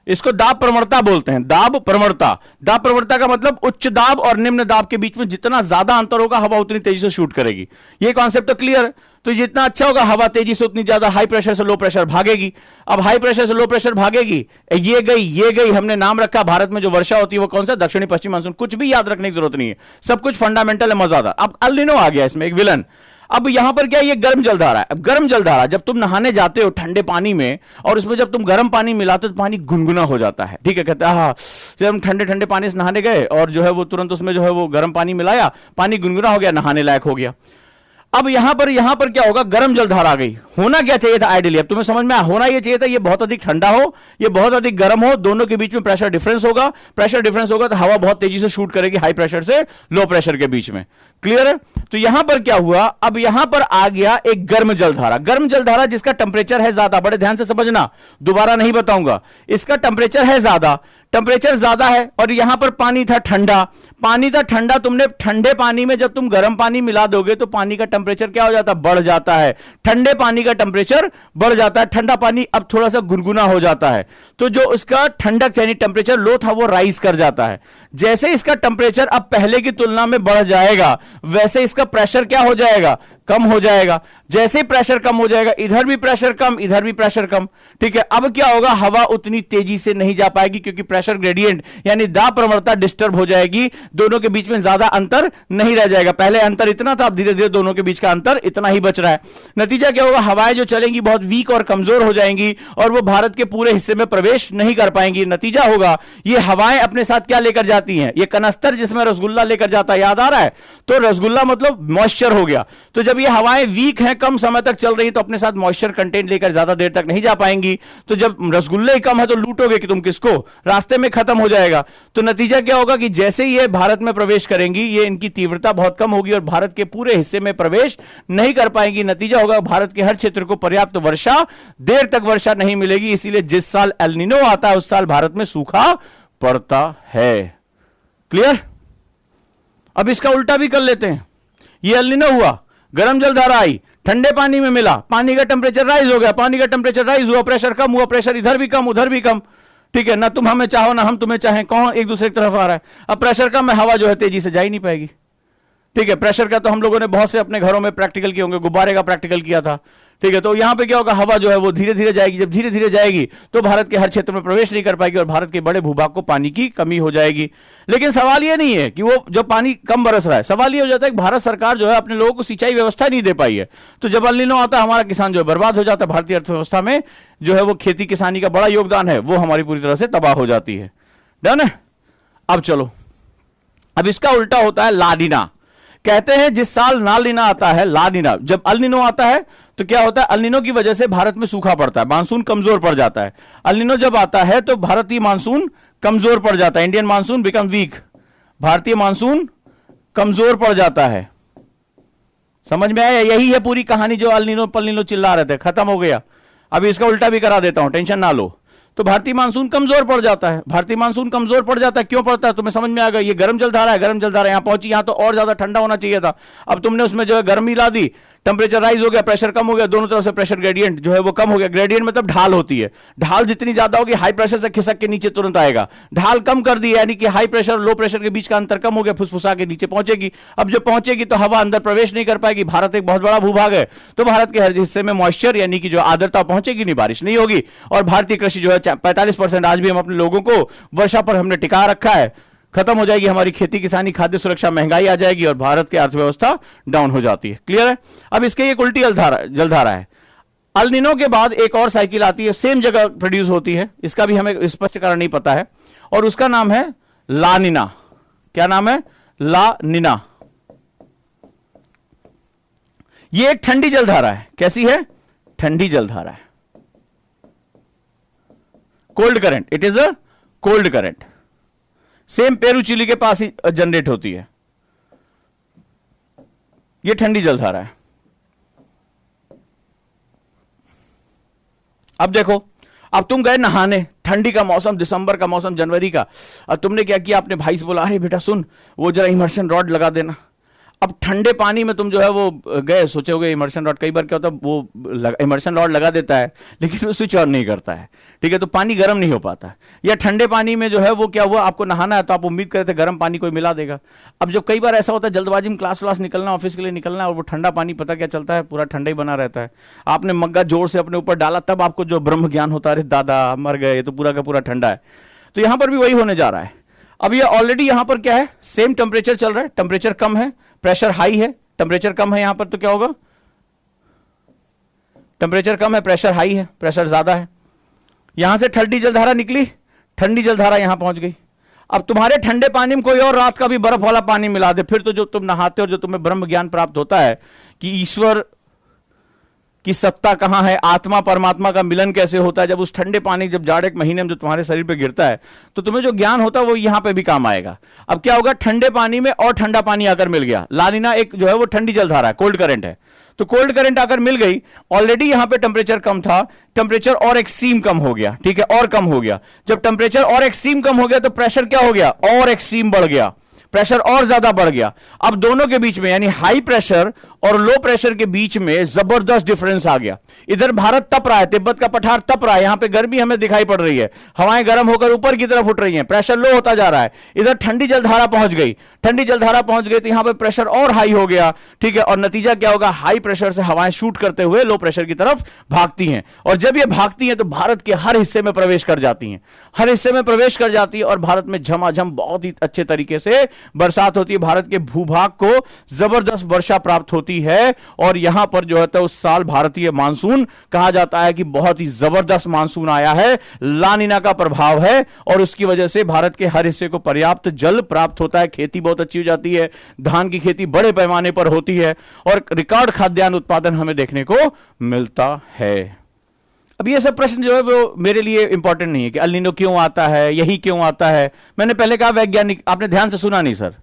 इसको दाब प्रवणता बोलते हैं, दाब प्रवणता। दाब प्रवणता का मतलब उच्च दाब और निम्न दाब के बीच में जितना ज्यादा अंतर होगा, हवा उतनी तेजी से शूट करेगी। ये कॉन्सेप्ट तो क्लियर। तो जितना अच्छा होगा, हवा तेजी से उतनी ज्यादा हाई प्रेशर से लो प्रेशर भागेगी। अब हाई प्रेशर से लो प्रेशर भागेगी, ये गई, हमने नाम रखा भारत में जो वर्षा होती है वो कौन सा, दक्षिणी पश्चिम मानसून। कुछ भी याद रखने की जरूरत नहीं है, सब कुछ फंडामेंटल है, मजादार। अब अल नीनो आ गया इसमें एक विलन। अब यहां पर क्या, ये गर्म जलधारा है। अब गर्म जलधारा, जब तुम नहाने जाते हो ठंडे पानी में, और उसमें जब तुम गर्म पानी मिलाते हो तो पानी गुनगुना हो जाता है, ठीक है। कहते हैं हाँ, जब हम ठंडे ठंडे पानी से नहाने गए और जो है वो तुरंत उसमें जो है वो गर्म पानी मिलाया, पानी गुनगुना हो गया, नहाने लायक हो गया। अब यहां पर क्या होगा, गर्म जलधारा आ गई। होना क्या चाहिए था आइडियली, अब तुम्हें समझ में होना ये चाहिए था, ये बहुत अधिक ठंडा हो, ये बहुत अधिक गर्म हो, दोनों के बीच में प्रेशर डिफरेंस होगा। प्रेशर डिफरेंस होगा तो हवा बहुत तेजी से शूट करेगी हाई प्रेशर से लो प्रेशर के बीच में। क्लियर है। तो यहां पर क्या हुआ, अब यहां पर आ गया एक गर्म जलधारा। गर्म जलधारा जिसका टेम्परेचर है ज्यादा, बड़े ध्यान से समझना, दोबारा नहीं बताऊंगा। इसका टेम्परेचर है ज्यादा, टेम्परेचर ज्यादा है, और यहां पर पानी था ठंडा, पानी था ठंडा। तुमने ठंडे पानी में जब तुम गर्म पानी मिला दोगे तो पानी का टेम्परेचर क्या हो जाता है, बढ़ जाता है। ठंडे पानी का टेम्परेचर बढ़ जाता है, ठंडा पानी अब थोड़ा सा गुनगुना हो जाता है, तो जो उसका ठंडक यानी टेम्परेचर लो था वो राइज कर जाता है। जैसे इसका टेम्परेचर अब पहले की तुलना में बढ़ जाएगा, वैसे इसका प्रेशर क्या हो जाएगा, कम हो जाएगा। जैसे प्रेशर कम हो जाएगा, इधर भी प्रेशर कम, इधर भी प्रेशर कम, ठीक है। अब क्या होगा, हवा उतनी तेजी से नहीं जा पाएगी, क्योंकि प्रेशर ग्रेडियंट यानी दाब प्रवणता डिस्टर्ब हो जाएगी, दोनों के बीच में ज्यादा अंतर नहीं रह जाएगा। पहले अंतर इतना था, अब धीरे धीरे दोनों के बीच का अंतर इतना ही बच रहा है। नतीजा क्या होगा, हवाएं जो चलेंगी बहुत वीक और कमजोर हो जाएंगी, और वो भारत के पूरे हिस्से में प्रवेश नहीं कर पाएंगी। नतीजा होगा, ये हवाएं अपने साथ क्या लेकर जाती हैं, ये कनस्तर जिसमें रसगुल्ला लेकर जाता है, याद आ रहा है, तो रसगुल्ला मतलब मॉइस्चर हो गया। तो जब ये हवाएं वीक हैं, कम समय तक चल रही, तो अपने साथ मॉइस्चर कंटेंट लेकर ज्यादा देर तक नहीं जा पाएंगी। तो जब रसगुल्ले ही कम है तो लूटोगे कि तुम किसको, रास्ते में खत्म हो जाएगा। तो नतीजा क्या होगा कि जैसे ही ये भारत में प्रवेश करेंगी, ये इनकी तीव्रता बहुत कम होगी और भारत के पूरे हिस्से में प्रवेश नहीं कर पाएंगी। नतीजा होगा भारत के हर क्षेत्र को पर्याप्त वर्षा, देर तक वर्षा नहीं मिलेगी। इसीलिए जिस साल एल नीनो आता है उस साल भारत में सूखा पड़ता है। क्लियर। अब इसका उल्टा भी कर लेते हैं। ये एल नीनो हुआ, गर्म जलधारा आई, ठंडे पानी में मिला, पानी का टेम्परेचर राइज हो गया, पानी का टेम्परेचर राइज हुआ, प्रेशर कम हुआ, प्रेशर इधर भी कम उधर भी कम, ठीक है। ना तुम हमें चाहो ना हम तुम्हें चाहें, कौन एक दूसरे की तरफ आ रहा है। अब प्रेशर कम है, हवा जो है तेजी से जा ही नहीं पाएगी, ठीक है। प्रेशर का तो हम लोगों ने बहुत से अपने घरों में प्रैक्टिकल किए होंगे, गुब्बारे का प्रैक्टिकल किया था, ठीक है, तो यहां पे क्या होगा, हवा जो है वो धीरे धीरे जाएगी, जब धीरे धीरे जाएगी तो भारत के हर क्षेत्र में प्रवेश नहीं कर पाएगी और भारत के बड़े भूभाग को पानी की कमी हो जाएगी। लेकिन सवाल ये नहीं है कि वो जब पानी कम बरस रहा है, सवाल ये हो जाता है कि भारत सरकार जो है अपने लोगों को सिंचाई व्यवस्था नहीं दे पाई है, तो जब अल नीनो आता है हमारा किसान जो है बर्बाद हो जाता है, भारतीय अर्थव्यवस्था में जो है वो खेती किसानी का बड़ा योगदान है वो हमारी पूरी तरह से तबाह हो जाती है। डन है। अब चलो, अब इसका उल्टा होता है ला नीना। कहते हैं जिस साल ला नीना आता है, ला नीना, जब अल नीनो आता है तो क्या होता है, अल नीनो की वजह से भारत में सूखा पड़ता है, मानसून कमजोर पड़ जाता है। अल नीनो जब आता है तो भारतीय मानसून कमजोर पड़ जाता है, इंडियन मानसून बिकम वीक, भारतीय मानसून कमजोर पड़ जाता है। समझ में आया? यही है पूरी कहानी जो अल नीनो पल नीनो चिल्ला रहे थे, खत्म हो गया। अभी इसका उल्टा भी करा देता हूं, टेंशन ना लो। तो भारतीय मानसून कमजोर पड़ जाता है, भारतीय मानसून कमजोर पड़ जाता है। क्यों पड़ता है तुम्हें समझ में आ गया, ये गर्म जलधारा है, गर्म जलधारा यहां पहुंची, यहां तो और ज्यादा ठंडा होना चाहिए था, अब तुमने उसमें जो है गर्मी ला दी, टेम्परेचर राइज हो गया, प्रेशर कम हो गया, दोनों तरफ से प्रेशर ग्रेडियंट जो है वो कम हो गया। ग्रेडियंट मतलब ढाल होती है, ढाल जितनी ज्यादा होगी हाई प्रेशर से खिसक के नीचे तुरंत आएगा, ढाल कम कर दी यानी कि हाई प्रेशर लो प्रेशर के बीच का अंतर कम हो गया, फुसफुसा के नीचे पहुंचेगी। अब जब पहुंचेगी तो हवा अंदर प्रवेश नहीं कर पाएगी, भारत एक बहुत बड़ा भूभाग है, तो भारत के हर हिस्से में मॉइस्चर यानी कि जो आर्द्रता पहुंचेगी नहीं, बारिश नहीं होगी। और भारतीय कृषि जो है 45% आज भी हम अपने लोगों को वर्षा पर हमने टिका रखा है, खत्म हो जाएगी हमारी खेती किसानी, खाद्य सुरक्षा, महंगाई आ जाएगी और भारत की अर्थव्यवस्था डाउन हो जाती है। क्लियर है? अब इसके एक उल्टी जलधारा है। अल नीनो के बाद एक और साइकिल आती है, सेम जगह प्रोड्यूस होती है, इसका भी हमें स्पष्ट कारण नहीं पता है, और उसका नाम है ला नीना। क्या नाम है? ला नीना। ये एक ठंडी जलधारा है। कैसी है? ठंडी जलधारा है, cold current, it is a cold current. Same Peru Chile के पास ही जनरेट होती है, यह ठंडी जलधारा है। अब देखो, अब तुम गए नहाने, ठंडी का मौसम, दिसंबर का मौसम, जनवरी का, अब तुमने क्या किया, अपने भाई से बोला अरे बेटा सुन वो जरा इमर्शन रॉड लगा देना। अब ठंडे पानी में तुम जो है वो गए, सोचे होगे इमर्शन रॉड, कई बार क्या होता है वो इमर्शन रॉड लगा देता है लेकिन वो स्विच ऑन नहीं करता है, ठीक है, तो पानी गर्म नहीं हो पाता। या ठंडे पानी में जो है वो क्या हुआ, आपको नहाना है तो आप उम्मीद करते गर्म पानी कोई मिला देगा। अब जो कई बार ऐसा होता है जल्दबाजी में क्लास व्लास निकलना, ऑफिस के लिए निकलना है, और वो ठंडा पानी पता क्या चलता है पूरा ठंडा ही बना रहता है, आपने मग्गा जोर से अपने ऊपर डाला तब आपको जो ब्रह्म ज्ञान होता है, अरे दादा मर गए, तो पूरा का पूरा ठंडा है। तो यहां पर भी वही होने जा रहा है। अब ये ऑलरेडी यहां पर क्या है, सेम टेम्परेचर चल रहा है, टेम्परेचर कम है, प्रेशर हाई है, टेम्परेचर कम है यहां पर, तो क्या होगा, टेम्परेचर कम है, प्रेशर हाई है, प्रेशर ज्यादा है। यहां से ठंडी जलधारा निकली, ठंडी जलधारा यहां पहुंच गई। अब तुम्हारे ठंडे पानी में कोई और रात का भी बर्फ वाला पानी मिला दे, फिर तो जो तुम नहाते हो, जो तुम्हें ब्रह्म ज्ञान प्राप्त होता है कि ईश्वर की सत्ता कहां है, आत्मा परमात्मा का मिलन कैसे होता है, जब उस ठंडे पानी, जब जाड़े के महीने में जो तुम्हारे शरीर पे गिरता है, तो तुम्हें जो ज्ञान होता है वो यहां पे भी काम आएगा। अब क्या होगा, ठंडे पानी में और ठंडा पानी आकर मिल गया, ला नीना एक जो है वो ठंडी जलधारा है, कोल्ड करंट है, तो कोल्ड करंट आकर मिल गई। ऑलरेडी यहां पे टेम्परेचर कम था, टेम्परेचर और एक्सट्रीम कम हो गया, ठीक है, और कम हो गया। जब टेम्परेचर और एक्सट्रीम कम हो गया तो प्रेशर क्या हो गया, और एक्सट्रीम बढ़ गया, प्रेशर और ज्यादा बढ़ गया। अब दोनों के बीच में यानी हाई प्रेशर और लो प्रेशर के बीच में जबरदस्त डिफरेंस आ गया। इधर भारत तप रहा है, तिब्बत का पठार तप रहा है, यहां पे गर्मी हमें दिखाई पड़ रही है, हवाएं गर्म होकर ऊपर की तरफ उठ रही हैं, प्रेशर लो होता जा रहा है। इधर ठंडी जलधारा पहुंच गई, ठंडी जलधारा पहुंच गई तो यहां पे प्रेशर और हाई हो गया, ठीक है, और नतीजा क्या होगा, हाई प्रेशर से हवाएं शूट करते हुए लो प्रेशर की तरफ भागती हैं, और जब ये भागती हैं तो भारत के हर हिस्से में प्रवेश कर जाती हैं, हर हिस्से में प्रवेश कर जाती है, और भारत में झमाझम बहुत ही अच्छे तरीके से बरसात होती है, भारत के भूभाग को जबरदस्त वर्षा प्राप्त होती है। और यहां पर जो है तो उस साल भारतीय मानसून कहा जाता है कि बहुत ही जबरदस्त मानसून आया है, ला नीना का प्रभाव है, और उसकी वजह से भारत के हर हिस्से को पर्याप्त जल प्राप्त होता है, खेती बहुत अच्छी हो जाती है, धान की खेती बड़े पैमाने पर होती है, और रिकॉर्ड खाद्यान्न उत्पादन हमें देखने को मिलता है। अब ये सब प्रश्न जो है वो मेरे लिए इंपॉर्टेंट नहीं है कि अल नीनो क्यों आता है, यही क्यों आता है। मैंने पहले कहा वैज्ञानिक, आपने ध्यान से सुना नहीं सर,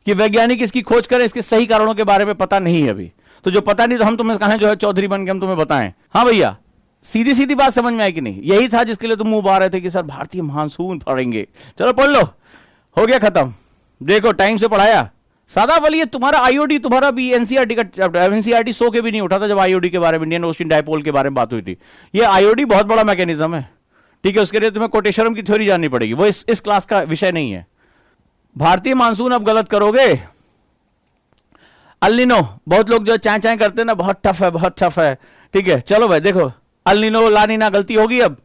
कि वैज्ञानिक इसकी खोज करें, इसके सही कारणों के बारे में पता नहीं है अभी, तो जो पता नहीं तो हम तुम्हें कहें जो है चौधरी बन के हम तुम्हें बताएं। हाँ भैया, सीधी सीधी बात समझ में आई कि नहीं, यही था जिसके लिए तुम मुंह बा रहे थे कि सर भारतीय मानसून पढ़ेंगे, चलो पढ़ लो, हो गया खत्म। देखो टाइम से पढ़ाया, सादा वाली तुम्हारा आईओडी, तुम्हारा भी एनसीईआरटी का, एनसीईआरटी 100 के भी नहीं उठा था जब आईओडी के बारे में, इंडियन ओशन डायपोल के बारे में बात हुई थी। ये आईओडी बहुत बड़ा मैकेनिज्म है, ठीक है, उसके लिए तुम्हें कोटेश्वरम की थ्योरी जाननी पड़ेगी, वो इस क्लास का विषय नहीं है। भारतीय मानसून अब गलत करोगे। अल नीनो, बहुत लोग जो चाय चाय करते हैं ना, बहुत टफ है, बहुत टफ है, ठीक है, चलो भाई देखो, अल नीनो ला नीना गलती होगी अब।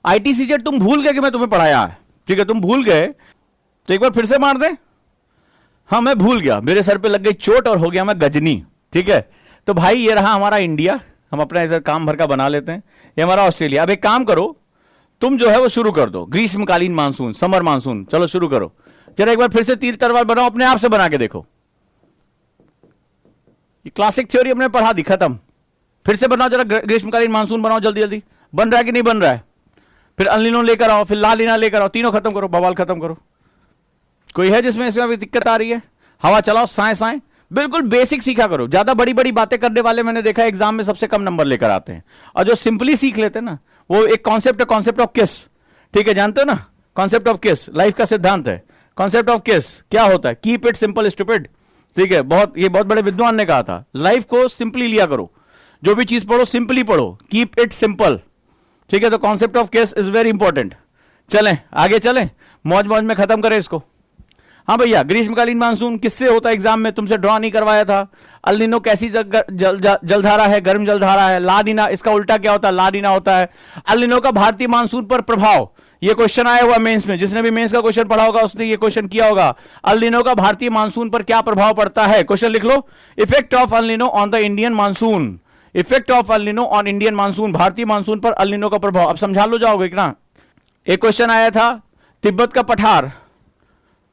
आईटीसीजेड तुम भूल गए कि मैं तुम्हें पढ़ाया है, ठीक है, तुम भूल गए तो एक बार फिर से मार दें। हाँ मैं भूल गया, मेरे सर पे लग गई चोट और हो गया मैं गजनी। ठीक है, तो भाई ये रहा हमारा इंडिया, हम अपना इधर काम भर का बना लेते हैं। ये हमारा ऑस्ट्रेलिया। अब एक काम करो, तुम जो है वो शुरू कर दो, ग्रीष्मकालीन मानसून, समर मानसून, चलो शुरू करो। जरा एक बार फिर से तीर तलवार बनाओ, अपने आप से बना के देखो। ये क्लासिक थ्योरी हमने पढ़ा दी, खत्म। फिर से बनाओ जरा, ग्रीष्मकालीन मानसून बनाओ जल्दी जल्दी। बन रहा है कि नहीं बन रहा है? फिर अल नीनो लेकर आओ, फिर ला नीना लेकर आओ, तीनों खत्म करो, बवाल खत्म करो। कोई है जिसमें इसमें अभी दिक्कत आ रही है? हवा चलाओ, साए साए, बिल्कुल बेसिक सीखा करो। ज्यादा बड़ी बड़ी बातें करने वाले मैंने देखा एग्जाम में सबसे कम नंबर लेकर आते हैं, और जो सिंपली सीख लेते हैं ना, वो एक कॉन्सेप्ट है, कॉन्सेप्ट ऑफ किस। ठीक है, जानते हो ना कॉन्सेप्ट ऑफ किस? लाइफ का सिद्धांत है। कॉन्सेप्ट ऑफ किस क्या होता है? Keep it simple stupid. ठीक है, ये बहुत बड़े विद्वान ने कहा था, लाइफ को सिंपली लिया करो, जो भी चीज पढ़ो सिंपली पढ़ो, कीप इट सिंपल। ठीक है, तो concept of case is very important. चलें आगे चलें, मौज मौज में खत्म करें इसको। हाँ भैया, ग्रीष्मकालीन मानसून किससे होता है एग्जाम में? तुमसे ड्रॉ नहीं करवाया था। अल नीनो कैसी जलधारा है? गर्म जलधारा है। ला नीना इसका उल्टा क्या होता है? ला नीना होता है। अल नीनो का भारतीय मानसून पर प्रभाव, ये क्वेश्चन आया हुआ मेंस में, जिसने भी मेंस का क्वेश्चन पढ़ा होगा उसने ये क्वेश्चन किया होगा। अल नीनो का भारतीय मानसून पर क्या प्रभाव पड़ता है? क्वेश्चन लिख लो, effect of El Nino on the Indian monsoon. Effect of El Nino on Indian monsoon, भारतीय मानसून पर अल नीनो का प्रभाव। अब समझा लो जाओगे ना। एक क्वेश्चन आया था, तिब्बत का पठार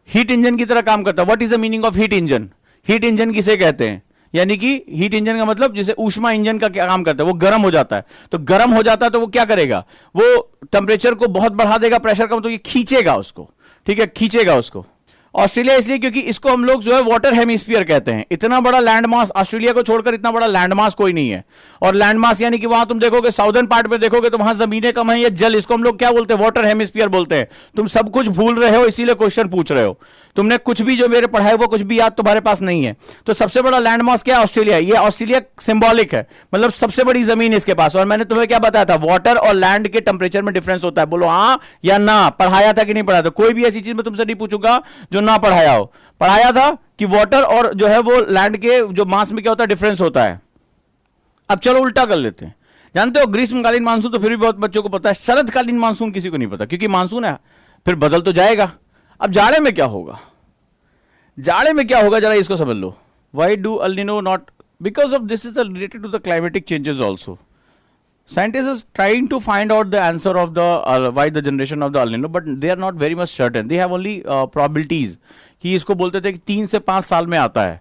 हीट इंजन की तरह काम करता है। What is the meaning of heat engine? Heat engine किसे कहते हैं? यानी कि हीट इंजन का मतलब जैसे ऊष्मा इंजन का क्या काम करता है, वो गर्म हो जाता है। तो गर्म हो जाता है तो वो क्या करेगा? वो टेम्परेचर को बहुत बढ़ा देगा, प्रेशर का मतलब ये खींचेगा उसको। ठीक है, खींचेगा उसको। ऑस्ट्रेलिया इसलिए क्योंकि इसको हम लोग जो है वाटर हेमिस्फीयर कहते हैं। इतना बड़ा लैंड मास, ऑस्ट्रेलिया को छोड़कर इतना बड़ा लैंड मास कोई नहीं है। और लैंड मास यानी कि वहां तुम देखोगे साउदर्न पार्ट में देखोगे तो वहां जमीनें कम है या जल, इसको हम लोग क्या बोलते हैं? वाटर हेमिस्फीयर बोलते हैं। तुम सब कुछ भूल रहे हो, इसीलिए क्वेश्चन पूछ रहे हो। तुमने कुछ भी जो मेरे पढ़ाए वो कुछ भी याद तुम्हारे पास नहीं है। तो सबसे बड़ा लैंड मास क्या है? ऑस्ट्रेलिया। ये ऑस्ट्रेलिया सिंबॉलिक है, मतलब सबसे बड़ी जमीन इसके पास। और मैंने तुम्हें क्या बताया था? वाटर और लैंड के टेम्परेचर में डिफरेंस होता है। बोलो हाँ या ना, पढ़ाया था कि नहीं पढ़ाया था? कोई भी ऐसी चीज मैं तुमसे नहीं पूछूंगा जो ना पढ़ाया हो। पढ़ाया था कि वाटर और जो है वो लैंड के जो मास में क्या होता है, डिफरेंस होता है। अब चलो उल्टा कर लेते हैं। जानते हो ग्रीष्मकालीन मानसून तो फिर भी बहुत बच्चों को पता है, शरदकालीन मानसून किसी को नहीं पता, क्योंकि मानसून है फिर बदल तो जाएगा। अब जाड़े में क्या होगा? जाड़े में क्या होगा जरा इसको समझ लो। Why do El Nino not? Because of this is related to the climatic changes also. Scientists is trying to find out the answer of the why the generation of the El Nino, but they are not very much certain. They have only probabilities कि इसको बोलते थे कि 3 से 5 साल में आता है।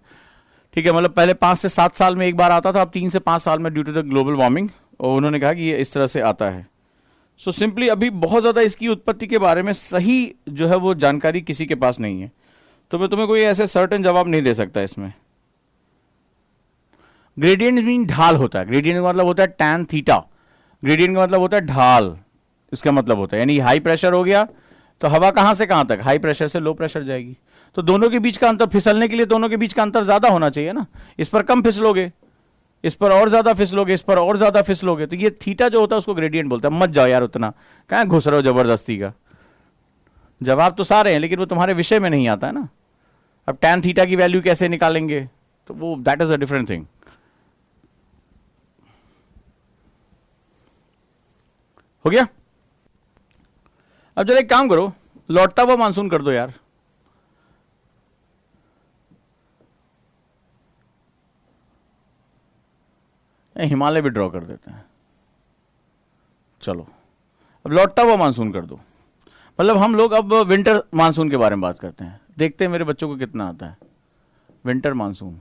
ठीक है, मतलब पहले 5 से 7 साल में एक बार आता था, अब 3 से 5 साल में due to the global warming, और उन्होंने कहा कि ये इस तरह से आता है। सो सिंपली अभी बहुत ज़्यादा इसकी उत्पत्ति के बारे में सही जो है वो जानकारी किसी के पास नहीं है, तो मैं तुम्हें कोई ऐसे सर्टेन जवाब नहीं दे सकता इसमें। ग्रेडियंट मीन ढाल होता है। ग्रेडियंट का मतलब होता है टैन थीटा। ग्रेडियंट का मतलब होता है ढाल, इसका मतलब होता है यानी हाई प्रेशर हो गया तो हवा कहां से कहां तक? हाई प्रेशर से लो प्रेशर जाएगी। तो दोनों के बीच का अंतर, फिसलने के लिए दोनों के बीच का अंतर ज्यादा होना चाहिए ना। इस पर कम फिसलोगे, इस पर और ज्यादा फिसलोगे, इस पर और ज्यादा फिसलोगे, तो ये थीटा जो होता है उसको ग्रेडियंट बोलता है। मत जाओ यार, उतना कहां घुस रहे हो जबरदस्ती का। जवाब तो सारे हैं लेकिन वो तुम्हारे विषय में नहीं आता है ना। अब टैन थीटा की वैल्यू कैसे निकालेंगे, तो वो that is a different thing. हो गया? अब जरा एक काम करो, लौटता हुआ मानसून कर दो यार। हिमालय भी ड्रॉ कर देते हैं। चलो अब लौटता हुआ मानसून कर दो। मतलब हम लोग अब विंटर मानसून के बारे में बात करते हैं। देखते हैं मेरे बच्चों को कितना आता है विंटर मानसून।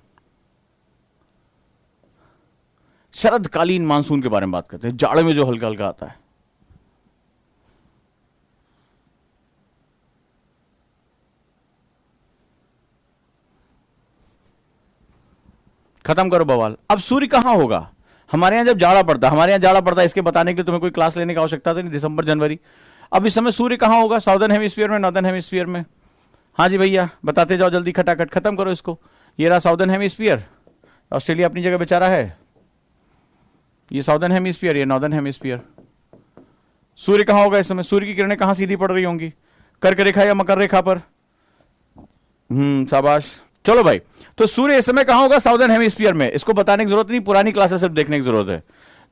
शरदकालीन मानसून के बारे में बात करते हैं, जाड़े में जो हल्का हल्का आता है। खत्म करो बवाल। अब सूर्य कहां होगा? हमारे यहां जब जाड़ा पड़ता है, हमारे यहां जाड़ा पड़ता है, इसके बताने के लिए तुम्हें कोई क्लास लेने की आवश्यकता नहीं, दिसंबर जनवरी। अब इस समय सूर्य कहां होगा? साउदर्न हेमिस्फीयर में, नॉर्दर्न हेमिस्फीयर में? हाँ जी भैया, बताते जाओ जल्दी, खटाखट खत्म करो इसको। ये रहा साउदर्न हेमिस्फीयर, ऑस्ट्रेलिया अपनी जगह बेचारा है। ये साउदर्न हेमिस्फीयर, ये नॉर्दर्न हेमिस्फीयर। सूर्य कहां होगा इस समय? सूर्य की किरणें कहां सीधी पड़ रही होंगी? कर्क रेखा या मकर रेखा पर? शाबाश। चलो भाई, तो सूर्य इस समय कहां होगा? साउदर्न हेमिस्फीयर में। इसको बताने की जरूरत नहीं, पुरानी क्लासेस सिर्फ देखने की जरूरत है।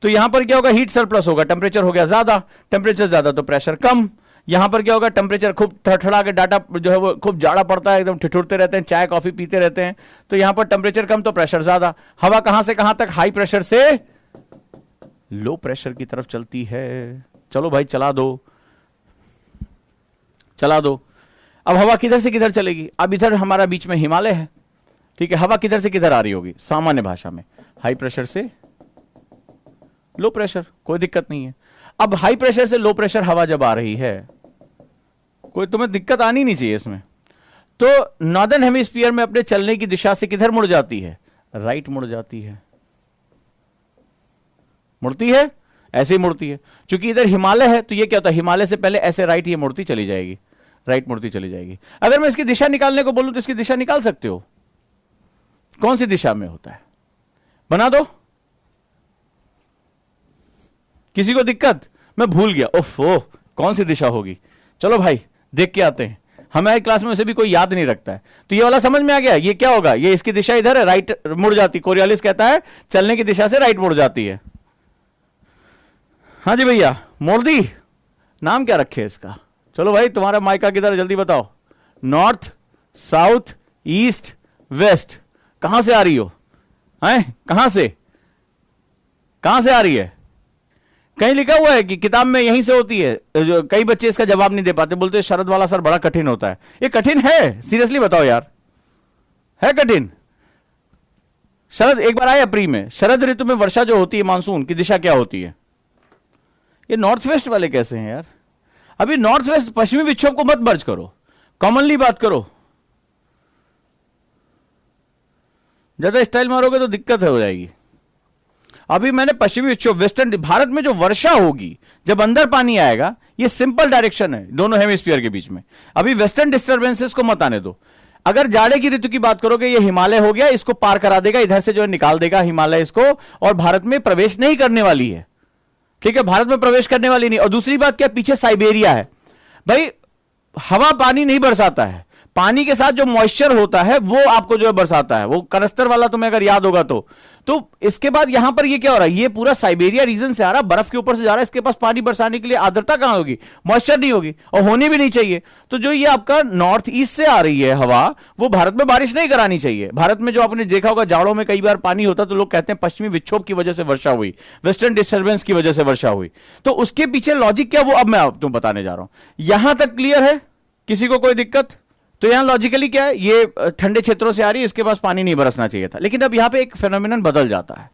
तो यहां पर क्या होगा? हीट सरप्लस होगा, टेम्परेचर हो गया ज्यादा, टेम्परेचर ज्यादा तो प्रेशर कम। यहां पर क्या होगा? टेम्परेचर खूब थड़थड़ा के डाटा जो है वो खूब जाड़ा पड़ता है, एकदम ठिठुरते रहते हैं, चाय कॉफी पीते रहते हैं, तो यहां पर टेम्परेचर कम तो प्रेशर ज्यादा। हवा कहां से कहां तक? हाई प्रेशर से लो प्रेशर की तरफ चलती है। चलो भाई चला दो, चला दो। अब हवा किधर से किधर चलेगी? अब इधर हमारा बीच में हिमालय है, ठीक है। हवा किधर से किधर आ रही होगी? सामान्य भाषा में हाई प्रेशर से लो प्रेशर, कोई दिक्कत नहीं है। अब हाई प्रेशर से लो प्रेशर हवा जब आ रही है, कोई तुम्हें दिक्कत आनी नहीं चाहिए इसमें। तो नॉर्दर्न हेमिस्फीयर में अपने चलने की दिशा से किधर मुड़ जाती है? राइट मुड़ जाती है। मुड़ती है, ऐसे ही मुड़ती है। क्योंकि इधर हिमालय है तो ये क्या होता है? हिमालय से पहले ऐसे राइट ये मुड़ती चली जाएगी, राइट मुड़ती चली जाएगी। अगर मैं इसकी दिशा निकालने को बोलूं तो इसकी दिशा निकाल सकते हो? कौन सी दिशा में होता है? बना दो। किसी को दिक्कत? मैं भूल गया, उफ ओह, कौन सी दिशा होगी? चलो भाई देख के आते हैं। हमारी क्लास में से भी कोई याद नहीं रखता है, तो ये वाला समझ में आ गया। ये क्या होगा? ये इसकी दिशा इधर है, राइट मुड़ जाती। कोरियोलिस कहता है चलने की दिशा से राइट मुड़ जाती है। हाँ जी भैया, मोड़ दी। नाम क्या रखे इसका? चलो भाई, तुम्हारा माइका किधर है? जल्दी बताओ। North, south, east, west. कहां से आ रही हो? हैं? कहां से आ रही है? कहीं लिखा हुआ है कि किताब में यहीं से होती है? जो कई बच्चे इसका जवाब नहीं दे पाते, बोलते हैं शरद वाला सर बड़ा कठिन होता है। ये कठिन है? सीरियसली बताओ यार, है कठिन? शरद एक बार आए अप्रैल में, शरद ऋतु में वर्षा जो होती है, मानसून की दिशा क्या होती है? ये नॉर्थ वेस्ट वाले कैसे हैं यार? अभी नॉर्थ वेस्ट पश्चिमी विक्षोभ को मत मर्ज करो, कॉमनली बात करो। ज्यादा स्टाइल मारोगे तो दिक्कत हो जाएगी। अभी मैंने पश्चिमी विक्षोभ, वेस्टर्न भारत में जो वर्षा होगी जब अंदर पानी आएगा, ये सिंपल डायरेक्शन है दोनों हेमिस्फीयर के बीच में। अभी वेस्टर्न डिस्टर्बेंसेस को मत आने दो। अगर जाड़े की ऋतु की बात करोगे, ये हिमालय हो गया, इसको पार करा देगा, इधर से जो है निकाल देगा हिमालय इसको, और भारत में प्रवेश नहीं करने वाली है, ठीक है। भारत में प्रवेश करने वाली नहीं। और दूसरी बात क्या? पीछे साइबेरिया है भाई। हवा पानी नहीं बरसाता है, पानी के साथ जो मॉइस्चर होता है वो आपको जो है बरसाता है, वो कनस्तर वाला तुम्हें अगर याद होगा तो इसके बाद यहां पर ये क्या हो रहा है? ये पूरा साइबेरिया रीजन से आ रहा है, बर्फ के ऊपर से जा रहा है, इसके पास पानी बरसाने के लिए आर्द्रता कहां होगी? मॉइस्चर नहीं होगी, और होनी भी नहीं चाहिए। तो जो ये आपका नॉर्थ ईस्ट से आ रही है हवा, वो भारत में बारिश नहीं करानी चाहिए। भारत में जो आपने देखा होगा जाड़ों में कई बार पानी होता, तो लोग कहते हैं पश्चिमी विक्षोभ की वजह से वर्षा हुई, वेस्टर्न डिस्टर्बेंस की वजह से वर्षा हुई। तो उसके पीछे लॉजिक क्या, वो अब मैं तुम बताने जा रहा हूं। यहां तक क्लियर है? किसी को कोई दिक्कत? तो यहां लॉजिकली क्या है? ये ठंडे क्षेत्रों से आ रही है, इसके पास पानी नहीं बरसना चाहिए था। लेकिन अब यहां पे एक फेनोमेनन बदल जाता है,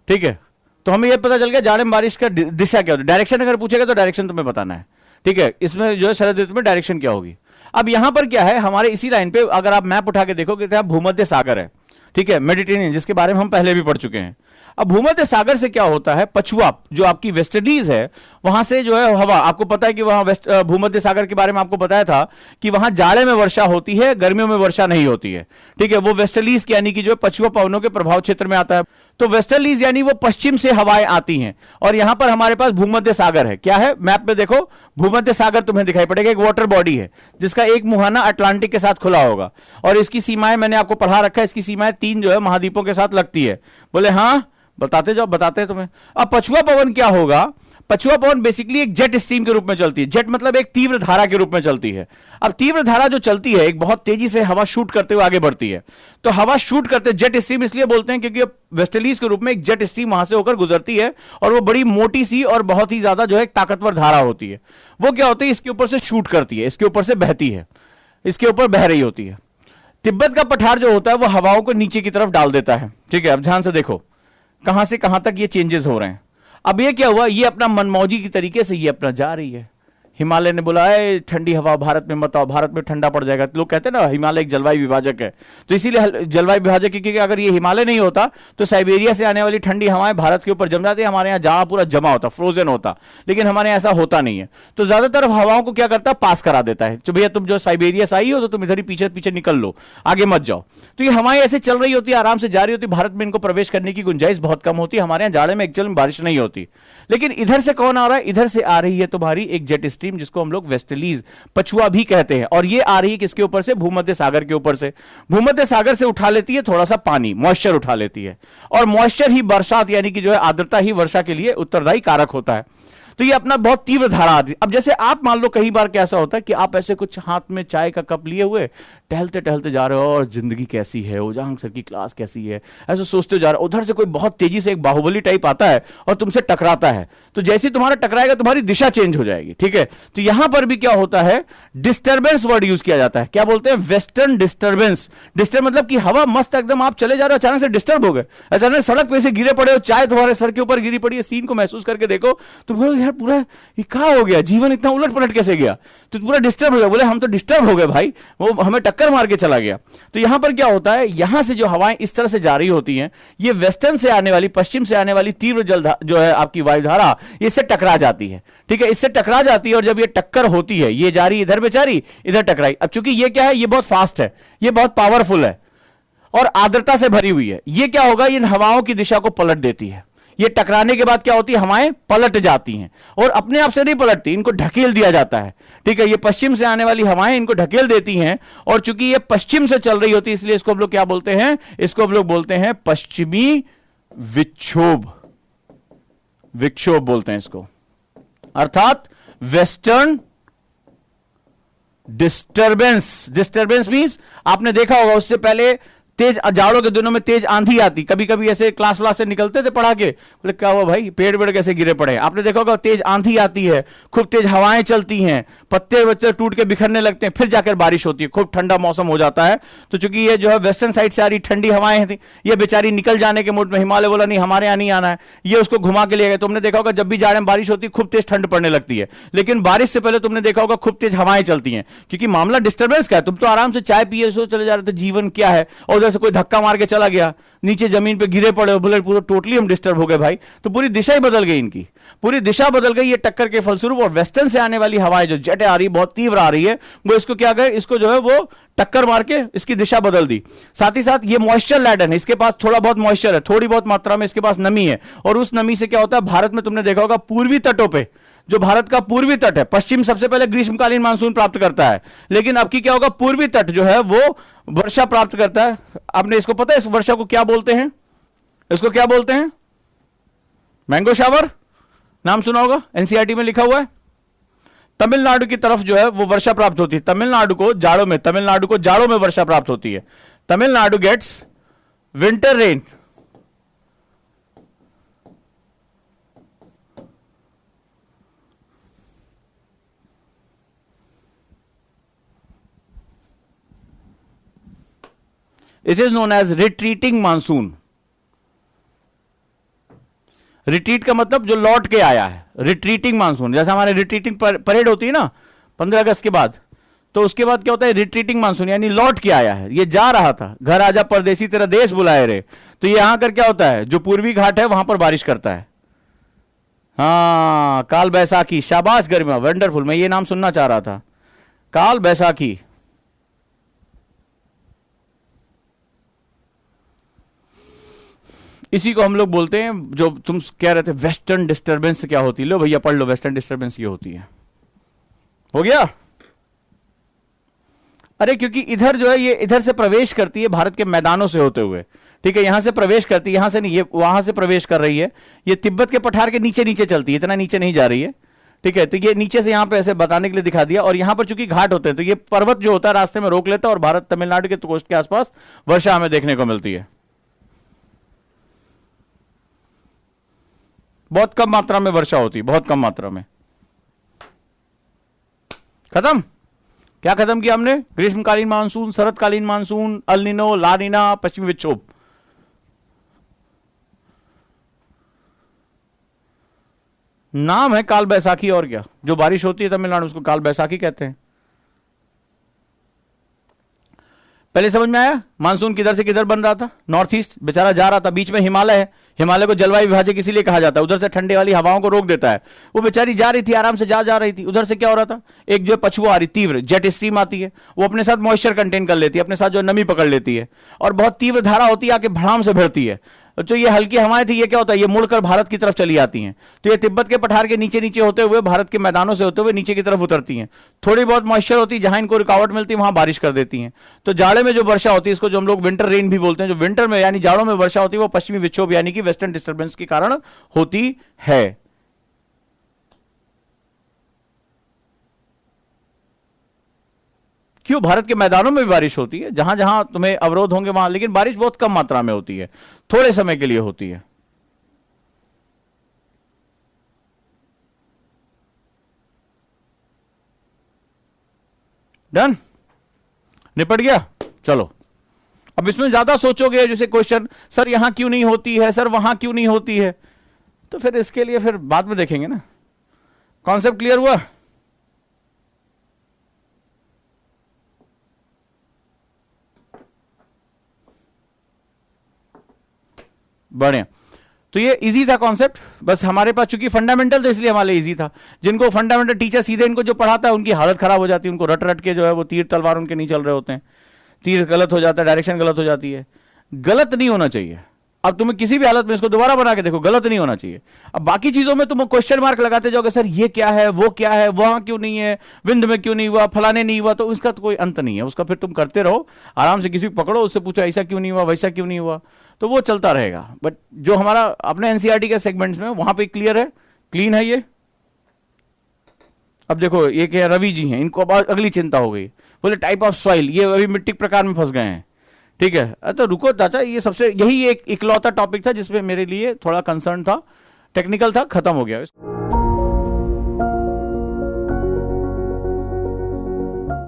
ठीक है। तो हमें यह पता चल गया जाड़े में बारिश का दिशा क्या होती है। डायरेक्शन अगर पूछेगा तो डायरेक्शन तुम्हें बताना है, ठीक है। इसमें जो है शरद ऋतु में डायरेक्शन क्या होगी। अब यहां पर क्या है? हमारे इसी लाइन पे अगर आप मैप उठा के देखोगे तो भूमध्य सागर है, ठीक है, मेडिटेरियन, जिसके बारे में हम पहले भी पढ़ चुके हैं। अब भूमध्य सागर से क्या होता है? पछुआ जो आपकी वेस्ट इंडीज है, वहां से जो है हवा, आपको पता है कि वहां भूमध्य सागर के बारे में आपको बताया था कि वहां जाड़े में वर्षा होती है, गर्मियों में वर्षा नहीं होती है, ठीक है। वो वेस्टर्लीज यानी कि जो पछुआ पवनों के प्रभाव क्षेत्र में आता है। तो वेस्टर्लीज यानी वो पश्चिम से हवाएं आती हैं, और यहां पर हमारे पास भूमध्य सागर है। क्या है? मैप में देखो, भूमध्य सागर तुम्हें दिखाई पड़ेगा, एक वाटर बॉडी है जिसका एक मुहाना अटलांटिक के साथ खुला होगा, और इसकी सीमाएं मैंने आपको पढ़ा रखा है। इसकी सीमाएं 3 जो है महाद्वीपों के साथ लगती है। बोले हाँ, बताते जाओ, बताते हैं तुम्हें। अब पछुआ पवन क्या होगा? पछुआ पवन बेसिकली एक जेट स्ट्रीम के रूप में चलती है। जेट मतलब एक तीव्र धारा के रूप में चलती है। अब तीव्र धारा जो चलती है, एक बहुत तेजी से हवा शूट करते हुए आगे बढ़ती है। तो हवा शूट करते जेट स्ट्रीम इसलिए बोलते हैं क्योंकि वेस्टर्लीज के रूप में एक जेट स्ट्रीम वहां से होकर गुजरती है, और वो बड़ी मोटी सी और बहुत ही ज्यादा जो है ताकतवर धारा होती है। वो क्या होती है? इसके ऊपर से शूट करती है, इसके ऊपर से बहती है, इसके ऊपर बह रही होती है। तिब्बत का पठार जो होता है वो हवाओं को नीचे की तरफ डाल देता है, ठीक है। अब ध्यान से देखो कहां से कहां तक ये चेंजेस हो रहे हैं। अब ये क्या हुआ? ये अपना मनमौजी की तरीके से ये अपना जा रही है। हिमालय ने बोला है ठंडी हवा भारत में मत आओ, भारत में ठंडा पड़ जाएगा। लोग कहते हैं ना हिमालय एक जलवायु विभाजक है, तो इसीलिए जलवायु विभाजक, क्योंकि अगर ये हिमालय नहीं होता तो साइबेरिया से आने वाली ठंडी हवाएं भारत के ऊपर जम जाती है, हमारे यहाँ जहां पूरा जमा होता, फ्रोजन होता। लेकिन हमारे यहाँ ऐसा होता नहीं है। तो ज्यादातर हवाओं को क्या करता है? पास करा देता है। तो भैया तुम जो साइबेरिया से आई हो तो तुम इधर ही पीछे पीछे निकल लो, आगे मत जाओ। तो ये हवाएं ऐसे चल रही होती है, आराम से जा रही होती। भारत में इनको प्रवेश करने की गुंजाइश बहुत कम होती है। हमारे यहाँ जाड़े में एक्चुअल में बारिश नहीं होती। लेकिन इधर से कौन आ रहा है? इधर से आ रही है तुम्हारी एक जेट स्ट्रीम स्ट्रीम, जिसको हम लोग वेस्टलीज पछुआ भी कहते हैं, और ये आ रही है किसके ऊपर से? भूमध्य सागर के ऊपर से। भूमध्य सागर से उठा लेती है थोड़ा सा पानी, मॉइस्चर उठा लेती है, और मॉइस्चर ही बरसात यानी कि जो है आर्द्रता ही वर्षा के लिए उत्तरदायी कारक होता है। तो ये अपना बहुत तीव्र धारा आती है। अब जैसे आप मान लो कई बार कैसा होता है कि आप ऐसे कुछ हाथ में चाय का कप लिए हुए टहलते टहलते जा रहे हो, और जिंदगी कैसी है, ओजांग सर की क्लास कैसी है, ऐसे सोचते जा रहे हो, उधर से कोई बहुत तेजी से एक बाहुबली टाइप आता है और तुमसे टकराता है, तो जैसे तुम्हारा टकराएगा तुम्हारी दिशा चेंज हो जाएगी, ठीक है। तो यहां पर भी क्या होता है, डिस्टर्बेंस वर्ड यूज किया जाता है। क्या बोलते हैं? Western disturbance. डिस्टर्ब मतलब कि हवा मस्त एकदम, आप चले जा रहे हो, अचानक से डिस्टर्ब हो गए, अचानक सड़क पे से गिरे पड़े हो, चाय तुम्हारे सर के ऊपर गिरी पड़ी है, सीन को महसूस करके देखो तो बोलो यार पूरा ये क्या हो गया, जीवन इतना उलट पलट कैसे गया, तो पूरा डिस्टर्ब हो गया। बोले हम तो डिस्टर्ब हो गए भाई, वो हमें टक्कर मार के चला गया। तो यहां पर क्या होता है, यहां से जो हवाएं इस तरह से जा रही होती हैं, ये वेस्टर्न से आने वाली, पश्चिम से आने वाली तीव्र जल जो है आपकी वायुधारा, इससे टकरा जाती है, ठीक है, इससे टकरा जाती है। और जब ये टक्कर होती है, ये जा रही इधर बेचारी, इधर टकराई। अब चूंकि ये क्या है, ये बहुत फास्ट है, ये बहुत पावरफुल है और आर्द्रता से भरी हुई है, ये क्या होगा, इन हवाओं की दिशा को पलट देती है। ये टकराने के बाद क्या होती है, हवाएं पलट जाती हैं, और अपने आप से नहीं पलटती, इनको ढकेल दिया जाता है, ठीक है। ये पश्चिम से आने वाली हवाएं इनको ढकेल देती हैं, और चूंकि ये पश्चिम से चल रही होती है, इसलिए इसको हम लोग क्या बोलते हैं, इसको हम लोग बोलते हैं पश्चिमी विक्षोभ। विक्षोभ बोलते हैं इसको, अर्थात वेस्टर्न डिस्टर्बेंस। डिस्टर्बेंस मींस आपने देखा होगा उससे पहले तेज जाड़ों के दिनों में तेज आंधी आती, कभी कभी ऐसे क्लास से निकलते थे पढ़ा के, बोले क्या हुआ भाई, पेड़ वेड़ कैसे गिरे पड़े। आपने देखा होगा तेज आंधी आती है, खूब तेज हवाएं चलती हैं, पत्ते वत्ते टूट के बिखरने लगते हैं, फिर जाकर बारिश होती है, खूब ठंडा मौसम हो जाता है। तो चूंकि ये जो है वेस्टर्न साइड से आ रही ठंडी हवाएं थी, ये बेचारी निकल जाने के मूड में, हिमालय बोला नहीं हमारे यहाँ नहीं आना है, ये उसको घुमा के ले गए। तुमने देखा होगा जब भी जाड़े में बारिश होती है खूब तेज ठंड पड़ने लगती है, लेकिन बारिश से पहले तुमने देखा होगा खूब तेज हवाएं चलती हैं, क्योंकि मामला डिस्टर्बेंस का है। तुम तो आराम से चाय पिए सो चले जा रहे थे, जीवन क्या है, और उधर से कोई धक्का मार चला गया, नीचे जमीन पे गिरे पड़े, बोले पूरा टोटली हम डिस्टर्ब हो गए भाई। तो पूरी दिशा ही बदल गई, इनकी पूरी दिशा बदल गई ये टक्कर के फलस्वरूप। और वेस्टर्न से आने वाली हवाएं जो जेटें आ रही, बहुत तीव्र आ रही है, वो इसको क्या गए, इसको जो है वो टक्कर मार के इसकी दिशा बदल दी। साथ ही साथ ये मॉइस्चर लैडन है, इसके पास थोड़ा बहुत मॉइस्चर है, थोड़ी बहुत मात्रा में इसके पास नमी है, और उस नमी से क्या होता है, भारत में तुमने देखा होगा पूर्वी तटों पे, जो भारत का पूर्वी तट है, पश्चिम सबसे पहले ग्रीष्मकालीन मानसून प्राप्त करता है, लेकिन अब की क्या होगा, पूर्वी तट जो है वो वर्षा प्राप्त करता है। आपने इसको पता है इस वर्षा को क्या बोलते हैं, इसको क्या बोलते हैं, मैंगो शावर, नाम सुना होगा, एनसीईआरटी में लिखा हुआ है। तमिलनाडु की तरफ जो है वो वर्षा प्राप्त होती है, तमिलनाडु को जाड़ों में वर्षा प्राप्त होती है। Tamil Nadu gets winter rain, it is known as retreating monsoon. Retreat का मतलब जो लौट के आया है, रिट्रीटिंग मानसून। जैसे हमारे रिट्रीटिंग परेड होती है ना 15 अगस्त के बाद, तो उसके बाद क्या होता है, रिट्रीटिंग मानसून, यानी लौट के आया है, ये जा रहा था, घर आजा परदेसी तेरा देश बुलाए रे। तो ये यहां कर क्या होता है, जो पूर्वी घाट है वहां पर बारिश करता है। हाँ, काल बैसाखी, शाबाश गरिमा, वंडरफुल, मैं ये नाम सुनना चाह रहा था, काल बैसाखी। इसी को हम लोग बोलते हैं, जो तुम कह रहे थे वेस्टर्न डिस्टर्बेंस क्या होती है, लो भैया पढ़ लो, वेस्टर्न डिस्टर्बेंस ये होती है। हो गया? अरे क्योंकि इधर जो है ये इधर से प्रवेश करती है भारत के मैदानों से होते हुए, ठीक है, यहां से प्रवेश करती है, यहां से नहीं, ये वहां से प्रवेश कर रही है, ये तिब्बत के पठार के नीचे नीचे चलती है, इतना नीचे नहीं जा रही है, ठीक है। तो ये नीचे से यहां पे ऐसे बताने के लिए दिखा दिया, और यहां पर चूंकि घाट होते हैं तो ये पर्वत जो होता है रास्ते में रोक लेता है, और भारत तमिलनाडु के कोस्ट के आसपास वर्षा हमें देखने को मिलती है। बहुत कम मात्रा में वर्षा होती है, बहुत कम मात्रा में। खत्म? क्या खत्म किया हमने? ग्रीष्मकालीन मानसून, शरतकालीन मानसून, अल नीनो, ला नीना, पश्चिमी विक्षोभ। नाम है काल बैसाखी, और क्या, जो बारिश होती है तमिलनाडु उसको काल बैसाखी कहते हैं। पहले समझ में आया मानसून किधर से किधर बन रहा था, नॉर्थ ईस्ट बेचारा जा रहा था, बीच में हिमालय है, हिमालय को जलवायु विभाजक इसीलिए कहा जाता है, उधर से ठंडे वाली हवाओं को रोक देता है। वो बेचारी जा रही थी, आराम से जा रही थी, उधर से क्या हो रहा था, एक जो पछुआ आ रही, तीव्र जेट स्ट्रीम आती है, वो अपने साथ मॉइस्चर कंटेन कर लेती है, अपने साथ जो नमी पकड़ लेती है, और बहुत तीव्र धारा होती है, आके भड़ाम से भरती है। जो ये हल्की हवाएं थी, ये क्या होता है, ये मुड़कर भारत की तरफ चली आती हैं, तो ये तिब्बत के पठार के नीचे नीचे होते हुए भारत के मैदानों से होते हुए नीचे की तरफ उतरती हैं। थोड़ी बहुत मॉइस्चर होती है, जहां इनको रुकावट मिलती है वहां बारिश कर देती हैं। तो जाड़े में जो वर्षा होती है, इसको जो हम लोग विंटर रेन भी बोलते हैं, जो विंटर में यानी जाड़ों में वर्षा होती है, वो पश्चिमी विक्षोभ यानी कि वेस्टर्न डिस्टर्बेंस के कारण होती है। क्यों? भारत के मैदानों में भी बारिश होती है, जहां जहां तुम्हें अवरोध होंगे वहां, लेकिन बारिश बहुत कम मात्रा में होती है, थोड़े समय के लिए होती है। डन? निपट गया? चलो, अब इसमें ज्यादा सोचोगे, जैसे क्वेश्चन सर यहां क्यों नहीं होती है, सर वहां क्यों नहीं होती है, तो फिर इसके लिए फिर बाद में देखेंगे ना। कॉन्सेप्ट क्लियर हुआ? बढ़िया। तो ये इजी था कॉन्सेप्ट, बस हमारे पास चूंकि फंडामेंटल था इसलिए हमारे लिए इजी था। जिनको फंडामेंटल टीचर सीधे इनको जो पढ़ाता है उनकी हालत खराब हो जाती है, उनको रट रट के जो है वो तीर तलवार उनके नहीं चल रहे होते हैं, तीर गलत हो जाता है, डायरेक्शन गलत हो जाती है। गलत नहीं होना चाहिए। अब तुम्हें किसी भी हालत में इसको दोबारा बना के देखो, गलत नहीं होना चाहिए। अब बाकी चीजों में तुम क्वेश्चन मार्क लगाते जाओगे, सर ये क्या है, वो क्या है, वहां क्यों नहीं है, विंध्य में क्यों नहीं हुआ, फलाने नहीं हुआ, तो उसका तो कोई अंत नहीं है। उसका फिर तुम करते रहो आराम से, किसी को पकड़ो, उससे पूछो ऐसा क्यों नहीं हुआ, वैसा क्यों नहीं हुआ, तो वो चलता रहेगा। बट जो हमारा अपने एनसीईआरटी के सेगमेंट्स में वहां पे क्लियर है, क्लीन है ये। अब देखो ये क्या, रवि जी हैं, इनको अब अगली चिंता हो गई, बोले टाइप ऑफ सॉइल, ये अभी मिट्टी प्रकार में फंस गए हैं। ठीक है, तो रुको चाचा, ये सबसे यही एक इकलौता टॉपिक था जिसमें मेरे लिए थोड़ा कंसर्न था, टेक्निकल था, खत्म हो गया।